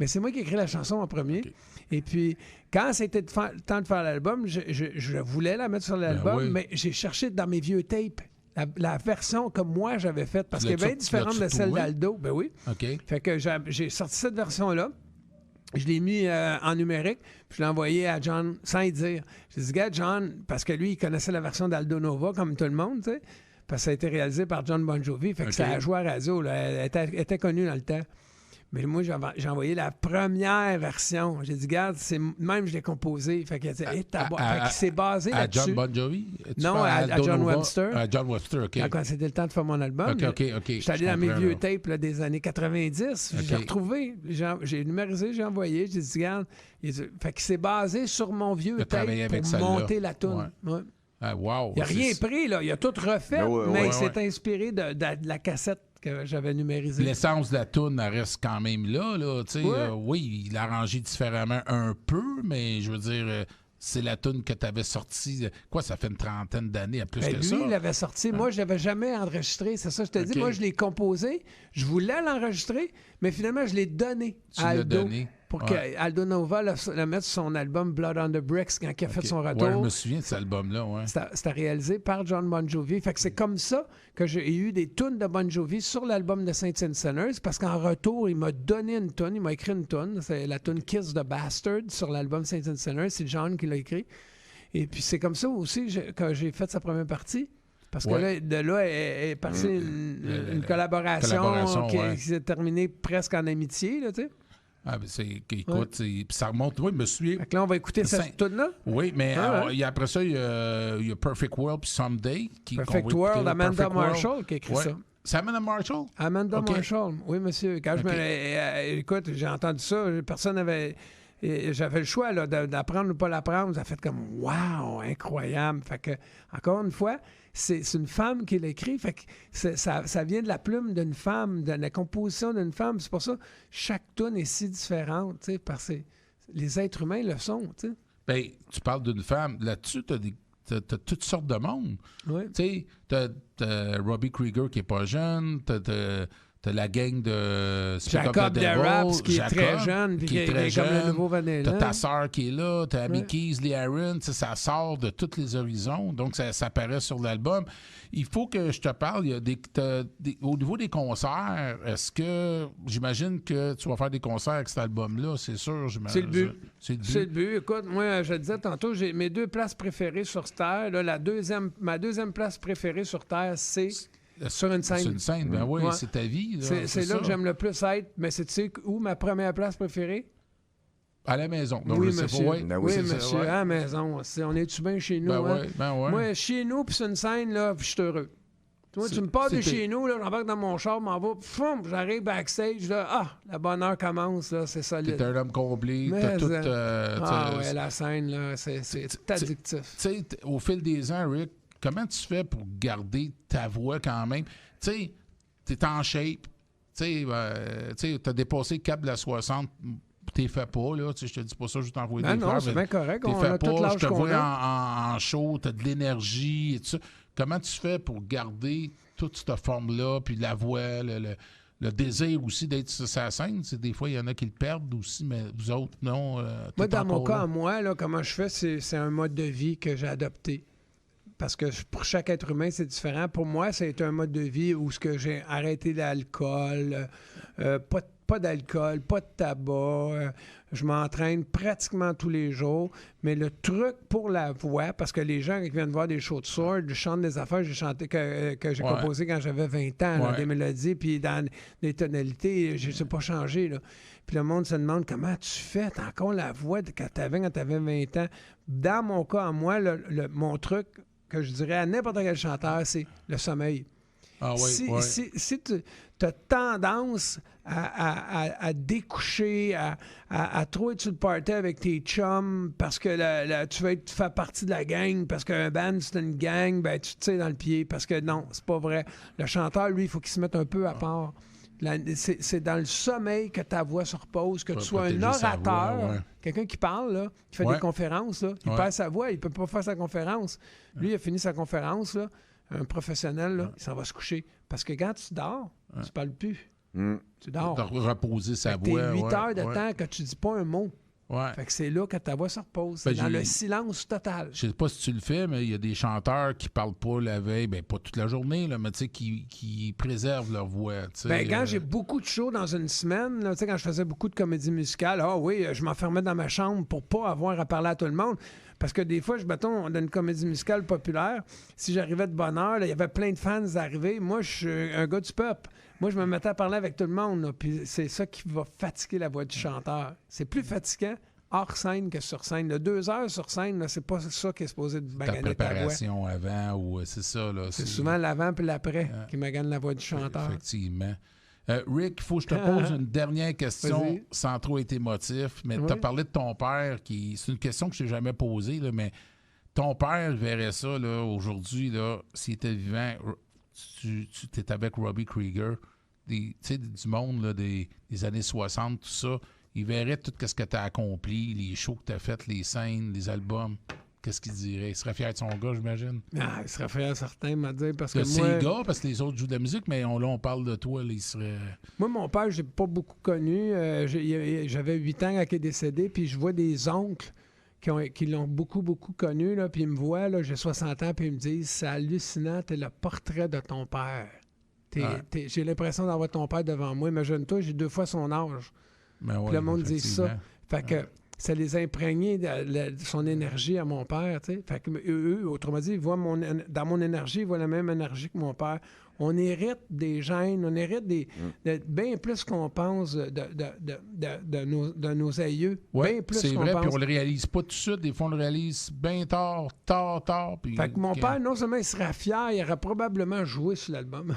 Mais c'est moi qui ai écrit la chanson en premier. Okay. Et puis, quand c'était le temps de faire l'album, je voulais la mettre sur l'album, mais j'ai cherché dans mes vieux tapes. La version que moi j'avais faite, parce qu'elle est bien différente de celle d'Aldo. Ben oui. OK. Fait que j'ai sorti cette version-là. Je l'ai mis en numérique, puis je l'ai envoyé à John sans y dire. J'ai dit, gars, John, parce que lui, il connaissait la version d'Aldo Nova, comme tout le monde, tu sais, parce que ça a été réalisé par John Bon Jovi. Fait que ça a joué à radio. Là. Elle était connue dans le temps. Mais moi, j'ai envoyé la première version. J'ai dit, regarde, même je l'ai composé. Fait qu'il s'est basé là-dessus. À John Bon Jovi? Non, à John Webster. À John Webster, OK. Quand c'était le temps de faire mon album. OK. J'étais allé dans mes vieux tapes là, des années 90. J'ai retrouvé. J'ai numérisé, j'ai envoyé. J'ai dit, regarde. Fait qu'il s'est basé sur mon vieux tape pour monter la toune. Ouais. Ah, wow. Il n'a rien pris, là. Il a tout refait, mais il s'est inspiré de la cassette que j'avais numérisée. L'essence de la toune reste quand même là. Oui, il l'a arrangé différemment un peu, mais je veux dire, c'est la toune que tu avais sortie. Quoi, ça fait une trentaine d'années à plus que ça? Lui, il l'avait sorti. Moi, je l'avais jamais enregistré. C'est ça que je te dis. Moi, je l'ai composé. Je voulais l'enregistrer, mais finalement, je l'ai donné à Aldo. Pour qu'Aldo Nova le mette sur son album Blood on the Bricks quand il a fait son retour. Ouais, je me souviens de cet album-là, ouais. C'était réalisé par John Bon Jovi. Fait que c'est comme ça que j'ai eu des tunes de Bon Jovi sur l'album de Saints and Sinners, parce qu'en retour, il m'a donné une tune, il m'a écrit une tune. C'est la tune Kiss the Bastard sur l'album Saints and Sinners. C'est John qui l'a écrit. Et puis c'est comme ça aussi que j'ai fait sa première partie. Parce que de là est partie une collaboration qui s'est terminée presque en amitié, là, tu sais. Ah, ben écoute, puis ça remonte. Oui, je me souviens. Fait que là, on va écouter cette tune-là. Oui, mais après ça, il y a Perfect World puis Someday. Perfect World, Amanda Marshall qui a écrit ça. C'est Amanda Marshall? Amanda Marshall, oui, monsieur. Quand écoute, j'ai entendu ça, personne n'avait... J'avais le choix là, d'apprendre ou pas l'apprendre. Ça a fait comme « wow, incroyable ». Fait que, encore une fois, c'est une femme qui l'écrit. Fait que ça vient de la plume d'une femme, de la composition d'une femme. C'est pour ça que chaque tune est si différente, tu sais, parce que les êtres humains le sont, tu sais. Bien, tu parles d'une femme. Là-dessus, t'as toutes sortes de monde. Oui. Tu sais, t'as Robbie Krieger qui est pas jeune, t'as la gang de Jacob Deraps qui est très jeune, qui est très jeune. Comme le nouveau Vanilla. T'as ta sœur qui est là, t'as Abby Keys, Lee Aaron, ça sort de tous les horizons, donc ça apparaît sur l'album. Il faut que je te parle, il y a au niveau des concerts, est-ce que, j'imagine que tu vas faire des concerts avec cet album-là, c'est sûr, c'est le but. C'est le but. Écoute, moi, je te disais tantôt, j'ai mes 2 places préférées sur Terre. Là, ma deuxième place préférée sur Terre, c'est... Sur une scène. Sur une scène, ben oui, c'est ta vie. C'est là que j'aime le plus être. Mais tu sais où ma première place préférée? À la maison. Donc, oui, je monsieur. sais pas, oui, monsieur, à la maison. On est-tu bien chez nous? Ben ouais. Moi, chez nous, puis c'est une scène, là, puis je suis heureux. Toi, tu me parles de chez nous, là, j'embarque dans mon char, m'en va, j'arrive backstage, là, la bonne heure commence, là, c'est solide. T'es un homme complet, mais t'as tout... ouais, la scène, là, c'est addictif. Tu sais, au fil des ans, Rick, comment tu fais pour garder ta voix quand même? Tu sais, t'es en shape, tu sais, t'as dépassé le cap de la 60, t'es fait pas, là, tu sais, je te dis pas ça, je t'envoie des fleurs. Non, c'est bien correct, on a tout l'âge je te qu'on vois a. en show, t'as de l'énergie et tout ça. Comment tu fais pour garder toute cette forme-là, puis la voix, le désir aussi d'être sur sa scène? Des fois, il y en a qui le perdent aussi, mais vous autres, non. Moi, dans mon cas, moi, là, comment je fais, c'est un mode de vie que j'ai adopté. Parce que pour chaque être humain, c'est différent. Pour moi, c'est un mode de vie où j'ai arrêté l'alcool, pas d'alcool, pas de tabac. Je m'entraîne pratiquement tous les jours. Mais le truc pour la voix, parce que les gens qui viennent voir des shows de Sword, je chante des affaires j'ai chanté que j'ai composé quand j'avais 20 ans, là, des mélodies, puis dans des tonalités, je ne sais pas changer. Là. Puis le monde se demande comment tu fais, t'as encore la voix quand t'avais 20 ans. Dans mon cas, moi, mon truc que je dirais à n'importe quel chanteur, c'est le sommeil. Ah oui, si tu as tendance à découcher, à trop être sur le party avec tes chums parce que tu veux faire partie de la gang, parce qu'un band, c'est une gang, ben tu te tires dans le pied, parce que non, c'est pas vrai. Le chanteur, lui, il faut qu'il se mette un peu à part. C'est dans le sommeil que ta voix se repose, que tu sois un orateur, quelqu'un qui parle, là, qui fait des conférences, là, il perd sa voix, il peut pas faire sa conférence. Lui, il a fini sa conférence, là, un professionnel, là, il s'en va se coucher. Parce que quand tu dors, tu parles plus. Tu dors. De reposer sa voix. T'es 8 heures de temps que tu dis pas un mot. Fait que c'est là que ta voix se repose. C'est dans le silence total. Je sais pas si tu le fais, mais il y a des chanteurs qui parlent pas la veille, ben pas toute la journée, là, mais tu sais, qui préservent leur voix. Quand j'ai beaucoup de shows dans une semaine, là, quand je faisais beaucoup de comédie musicale, je m'enfermais dans ma chambre pour pas avoir à parler à tout le monde. Parce que des fois, mettons, dans une comédie musicale populaire, si j'arrivais de bonne heure, il y avait plein de fans arrivés. Moi, je suis un gars du peuple. Moi, je me mettais à parler avec tout le monde. Là, puis c'est ça qui va fatiguer la voix du chanteur. C'est plus fatigant hors scène que sur scène. Là, 2 heures sur scène, là, c'est pas ça qui est supposé de maganer ta voix. Ta préparation avant, ou c'est ça. Là, c'est souvent l'avant puis l'après qui magane la voix du chanteur. Effectivement. Rick, il faut que je te pose une dernière question sans trop être émotif. Mais tu as parlé de ton père, c'est une question que je t'ai jamais posée, là, mais ton père verrait ça là, aujourd'hui, là, s'il était vivant, tu étais avec Robbie Krieger, du monde là, des années 60, tout ça. Il verrait tout ce que tu as accompli, les shows que tu as fait, les scènes, les albums. Qu'est-ce qu'il dirait? Il serait fier de son gars, j'imagine? Ah, il serait fier, certain, m'a dit. Parce que c'est le gars, parce que les autres jouent de la musique, mais là, on parle de toi, là, il serait... Moi, mon père, je l'ai pas beaucoup connu. J'avais 8 ans quand il est décédé, puis je vois des oncles qui l'ont beaucoup, beaucoup connu, là, puis ils me voient, là, j'ai 60 ans, puis ils me disent, c'est hallucinant, t'es le portrait de ton père. J'ai l'impression d'avoir ton père devant moi. Imagine-toi, j'ai 2 fois son âge. Ben puis le monde dit ça. Fait que ça les a imprégnés de son énergie à mon père, tu sais. Fait que eux, autrement dit, ils voient dans mon énergie, ils voient la même énergie que mon père. on hérite des gènes, on hérite bien plus qu'on pense de nos aïeux. Oui, bien plus c'est qu'on vrai, pense. puis on le réalise pas tout de suite. Des fois, on le réalise bien tard. Puis, Fait que mon père, non seulement il serait fier, il aurait probablement joué sur l'album.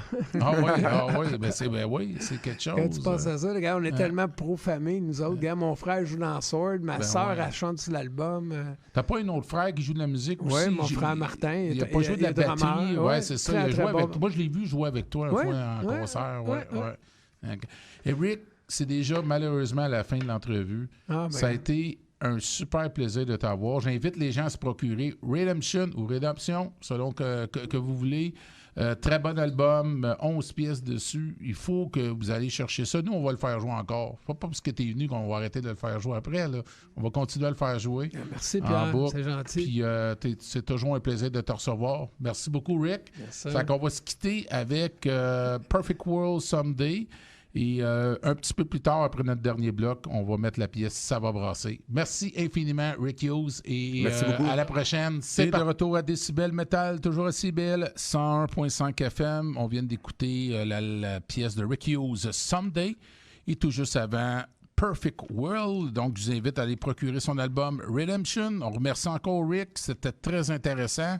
Oui, c'est quelque chose. Quand tu penses à ça, les gars, on est tellement pro-famille, nous autres. Gars, mon frère joue dans Sword, ma soeur, elle chante sur l'album. T'as pas un autre frère qui joue de la musique aussi? Oui, mon frère Martin. Il a pas joué de la batterie. Oui, c'est ça. Il a joué avec toi. Moi, je l'ai vu jouer avec toi une fois en concert. Eric, c'est déjà malheureusement à la fin de l'entrevue. Ça a été un super plaisir de t'avoir. J'invite les gens à se procurer Redemption ou Redemption, selon que vous voulez. Très bon album, 11 pièces dessus. Il faut que vous allez chercher ça. Nous, on va le faire jouer encore. Pas parce que tu es venu qu'on va arrêter de le faire jouer après. Là. On va continuer à le faire jouer. Merci, Pierre. C'est gentil. Puis c'est toujours un plaisir de te recevoir. Merci beaucoup, Rick. Fait qu'on va se quitter avec Perfect World Someday. Et un petit peu plus tard, après notre dernier bloc, on va mettre la pièce Ça va brasser. Merci infiniment, Rick Hughes. Et à la prochaine. C'est de retour à Décibel Metal, toujours à CIBL 101.5 FM. On vient d'écouter la pièce de Rick Hughes, Someday. Et tout juste avant, Perfect World. Donc, je vous invite à aller procurer son album Redemption. On remercie encore Rick. C'était très intéressant.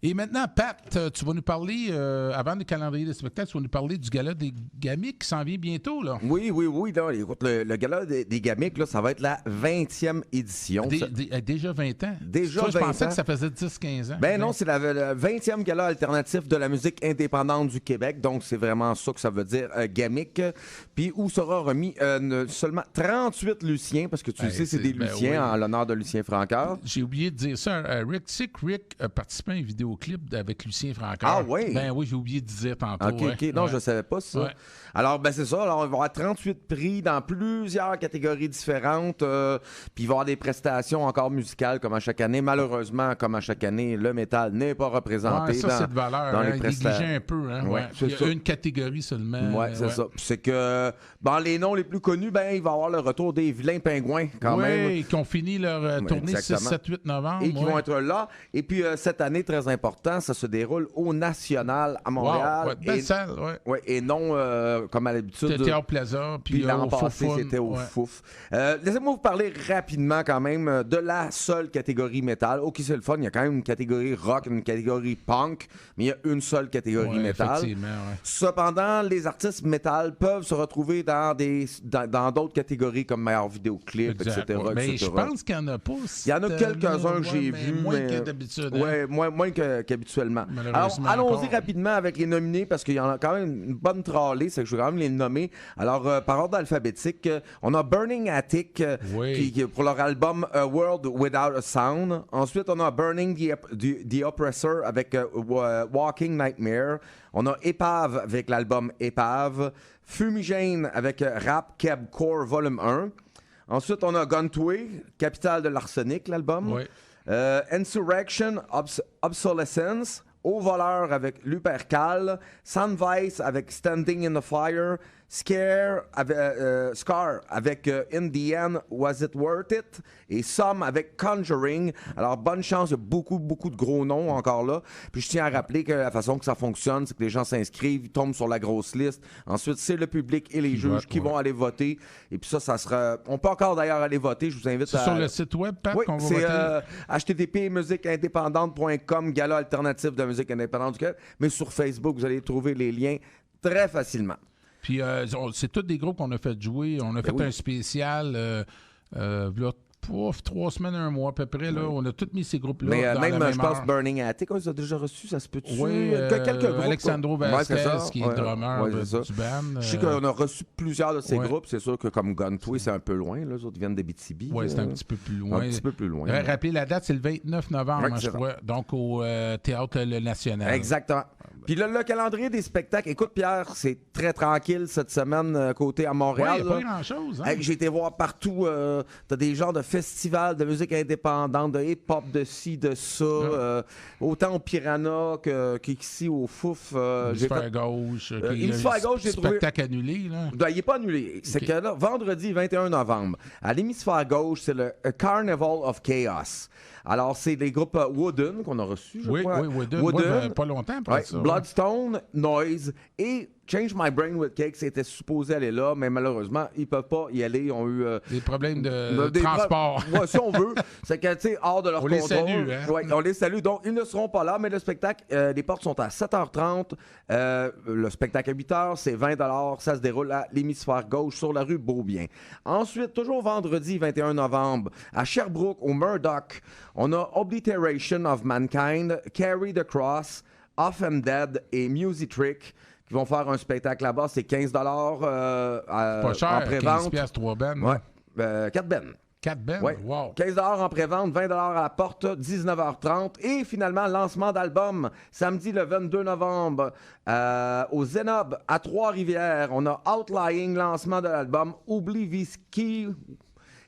Et maintenant, Pat, tu vas nous parler, avant le calendrier des spectacles, tu vas nous parler du gala des Gamiques qui s'en vient bientôt, là. Oui. Là, écoute, le gala des Gamiques, là, ça va être la 20e édition. Déjà 20 ans? Déjà 20 ans. Je pensais que ça faisait 10-15 ans. Ben non, c'est le 20e gala alternatif de la musique indépendante du Québec. Donc, c'est vraiment ça que ça veut dire, Gamique. Puis, où sera remis seulement 38 Luciens, parce que tu sais, c'est des Luciens en l'honneur de Lucien Francoeur. J'ai oublié de dire ça à Rick. Tu sais que Rick a participé à une vidéo clip avec Lucien Francoeur. Ah oui? Ben oui, j'ai oublié de dire tantôt. OK. Non, je ne savais pas ça. Ouais. Alors, ben c'est ça. Alors, il va y avoir 38 prix dans plusieurs catégories différentes. Puis il va y avoir des prestations encore musicales comme à chaque année. Malheureusement, comme à chaque année, le métal n'est pas représenté c'est de valeur, dans les prestations. Négligé un peu. Hein? Ouais. Il y a une catégorie seulement. Oui, c'est ça. C'est que dans les noms les plus connus, ben il va y avoir le retour des Vilains Pingouins quand même. Oui, qui ont fini leur tournée 6, 7, 8 novembre. Et qui vont être là. Et puis cette année, très important, ça se déroule au National à Montréal. Belle salle, et non comme à l'habitude. C'était au Plaza, puis l'an passé, c'était au Fouf. Laissez-moi vous parler rapidement quand même de la seule catégorie métal. OK, c'est le fun, il y a quand même une catégorie rock, une catégorie punk, mais il y a une seule catégorie métal. Cependant, les artistes métal peuvent se retrouver dans d'autres catégories comme meilleur vidéoclip, etc. Mais je pense qu'il n'y en a pas. Il y en a quelques-uns que j'ai vus. Moins que d'habitude. Oui, moins qu'habituellement. Alors, allons-y rapidement avec les nominés parce qu'il y en a quand même une bonne tralée, c'est que je vais quand même les nommer. Alors, par ordre alphabétique, on a Burning Attic qui pour leur album A World Without a Sound. Ensuite, on a Burning the Oppressor avec Walking Nightmare. On a Épave avec l'album Épave. Fumigène avec Rap Keb Core Volume 1. Ensuite, on a Guntway, Capitale de l'Arsenic, l'album. Insurrection, Obsolescence, Au Voleur avec Lupercal, Sandvice avec Standing in the Fire, Scar avec In the End, Was It Worth It? Et Some avec Conjuring. Alors, bonne chance, il y a beaucoup de gros noms encore là. Puis je tiens à rappeler que la façon que ça fonctionne, c'est que les gens s'inscrivent, ils tombent sur la grosse liste. Ensuite, c'est le public et les juges qui vont aller voter. Et puis ça sera... On peut encore d'ailleurs aller voter, je vous invite à... C'est sur le site web, Pat, qu'on va voter? C'est http://musiqueindépendante.com, gala alternatif de musique indépendante du Québec. Mais sur Facebook, vous allez trouver les liens très facilement. Puis c'est tous des groupes qu'on a fait jouer. On a fait un spécial, 3 semaines, 1 mois à peu près. Là, on a tous mis ces groupes-là. Mais dans même, la je pense, Burning Attic, ils ont déjà reçu, ça se peut-tu? Oui, quelques groupes. Alexandro Vasquez, qui est drummer du band. Je sais qu'on a reçu plusieurs de ces groupes. C'est sûr que comme Guntway, c'est un peu loin. Là, les autres viennent d'Abitibi. Oui, c'est un petit peu plus loin. Un petit peu plus loin. Rappelez la date, c'est le 29 novembre, je crois. Donc, au Théâtre Le National. Exactement. Puis le calendrier des spectacles, écoute Pierre, c'est très tranquille cette semaine côté à Montréal. Oui, il n'y a pas grand-chose. Hein? J'ai été voir partout, t'as des genres de festivals de musique indépendante, de hip-hop, de ci, de ça, autant au Piranha qu'ici au Fouf. Hémisphère gauche. Hémisphère gauche, j'ai trouvé... Spectacle annulé, là? Il n'est pas annulé. C'est que là, vendredi 21 novembre, à l'Hémisphère gauche, c'est le Carnival of Chaos. Alors, c'est les groupes Wooden qu'on a reçus, je crois. Oui, Wooden. Pas longtemps après ça. Bloodstone, Noise et Change My Brain with Cake, c'était supposé aller là, mais malheureusement, ils ne peuvent pas y aller. Ils ont eu des problèmes de transport. Oui, si on veut. C'est que, tu sais, hors de leur contrôle. On les salue, hein? Ouais, on les salue. Donc, ils ne seront pas là, mais le spectacle, les portes sont à 7h30. Le spectacle à 8h, c'est 20 $. Ça se déroule à l'hémisphère gauche sur la rue Beaubien. Ensuite, toujours vendredi 21 novembre, à Sherbrooke, au Murdoch, on a Obliteration of Mankind, Carry the Cross, Off and Dead et Music Trick qui vont faire un spectacle là-bas. C'est 15 $. Pas cher, en pré-vente. 15 $, 3 bennes. Ouais. 4 bennes. 4 bennes? Ouais. Wow. 15 $ en pré-vente, 20 $ à la porte, 19h30. Et finalement, lancement d'album, samedi le 22 novembre, au Zenob, à Trois-Rivières. On a Outlying, lancement de l'album Oblivisky.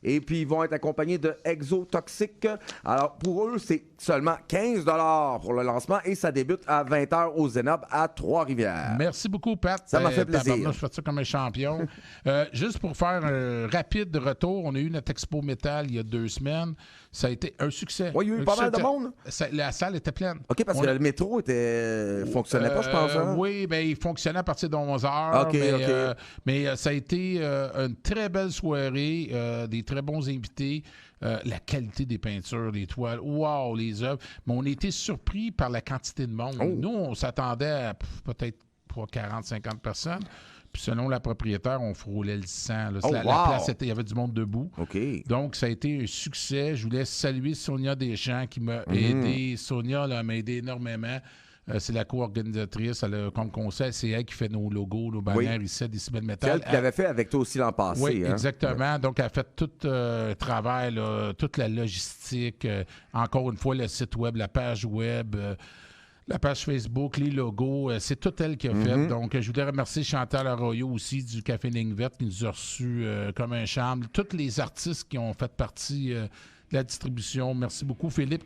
Et puis, ils vont être accompagnés de Exotoxic. Alors, pour eux, c'est seulement 15 $ pour le lancement et ça débute à 20h au Zenob à Trois-Rivières. Merci beaucoup, Pat. Ça m'a fait plaisir. Je fais ça comme un champion. Juste pour faire un rapide retour, on a eu notre Expo Métal il y a 2 semaines. Ça a été un succès. Oui, il y a eu pas mal de monde. La salle était pleine. OK, parce que le métro fonctionnait pas, je pense. Hein? Oui, bien, il fonctionnait à partir de 11h. OK. Mais ça a été une très belle soirée, des très bons invités. La qualité des peintures, des toiles, wow, les œuvres. Mais on a été surpris par la quantité de monde. Oh. Nous, on s'attendait à peut-être 40, 50 personnes. Puis selon la propriétaire, on frôlait le 100. Là. La place, il y avait du monde debout. OK. Donc, ça a été un succès. Je voulais saluer Sonia Deschamps qui m'a aidé. Sonia là, m'a aidé énormément. C'est la co-organisatrice. Comme conseil, c'est elle qui fait nos logos, nos bannières ici à Décibel Metal. C'est elle qui l'avait fait avec toi aussi l'an passé. Oui, hein? exactement. Ouais. Donc, elle a fait tout le travail, toute la logistique. Encore une fois, le site web, la page web. La page Facebook, les logos, c'est tout elle qui a fait. Donc, je voudrais remercier Chantal Arroyo aussi du Café Ligne Verte qui nous a reçus comme un charme. Tous les artistes qui ont fait partie de la distribution. Merci beaucoup, Philippe.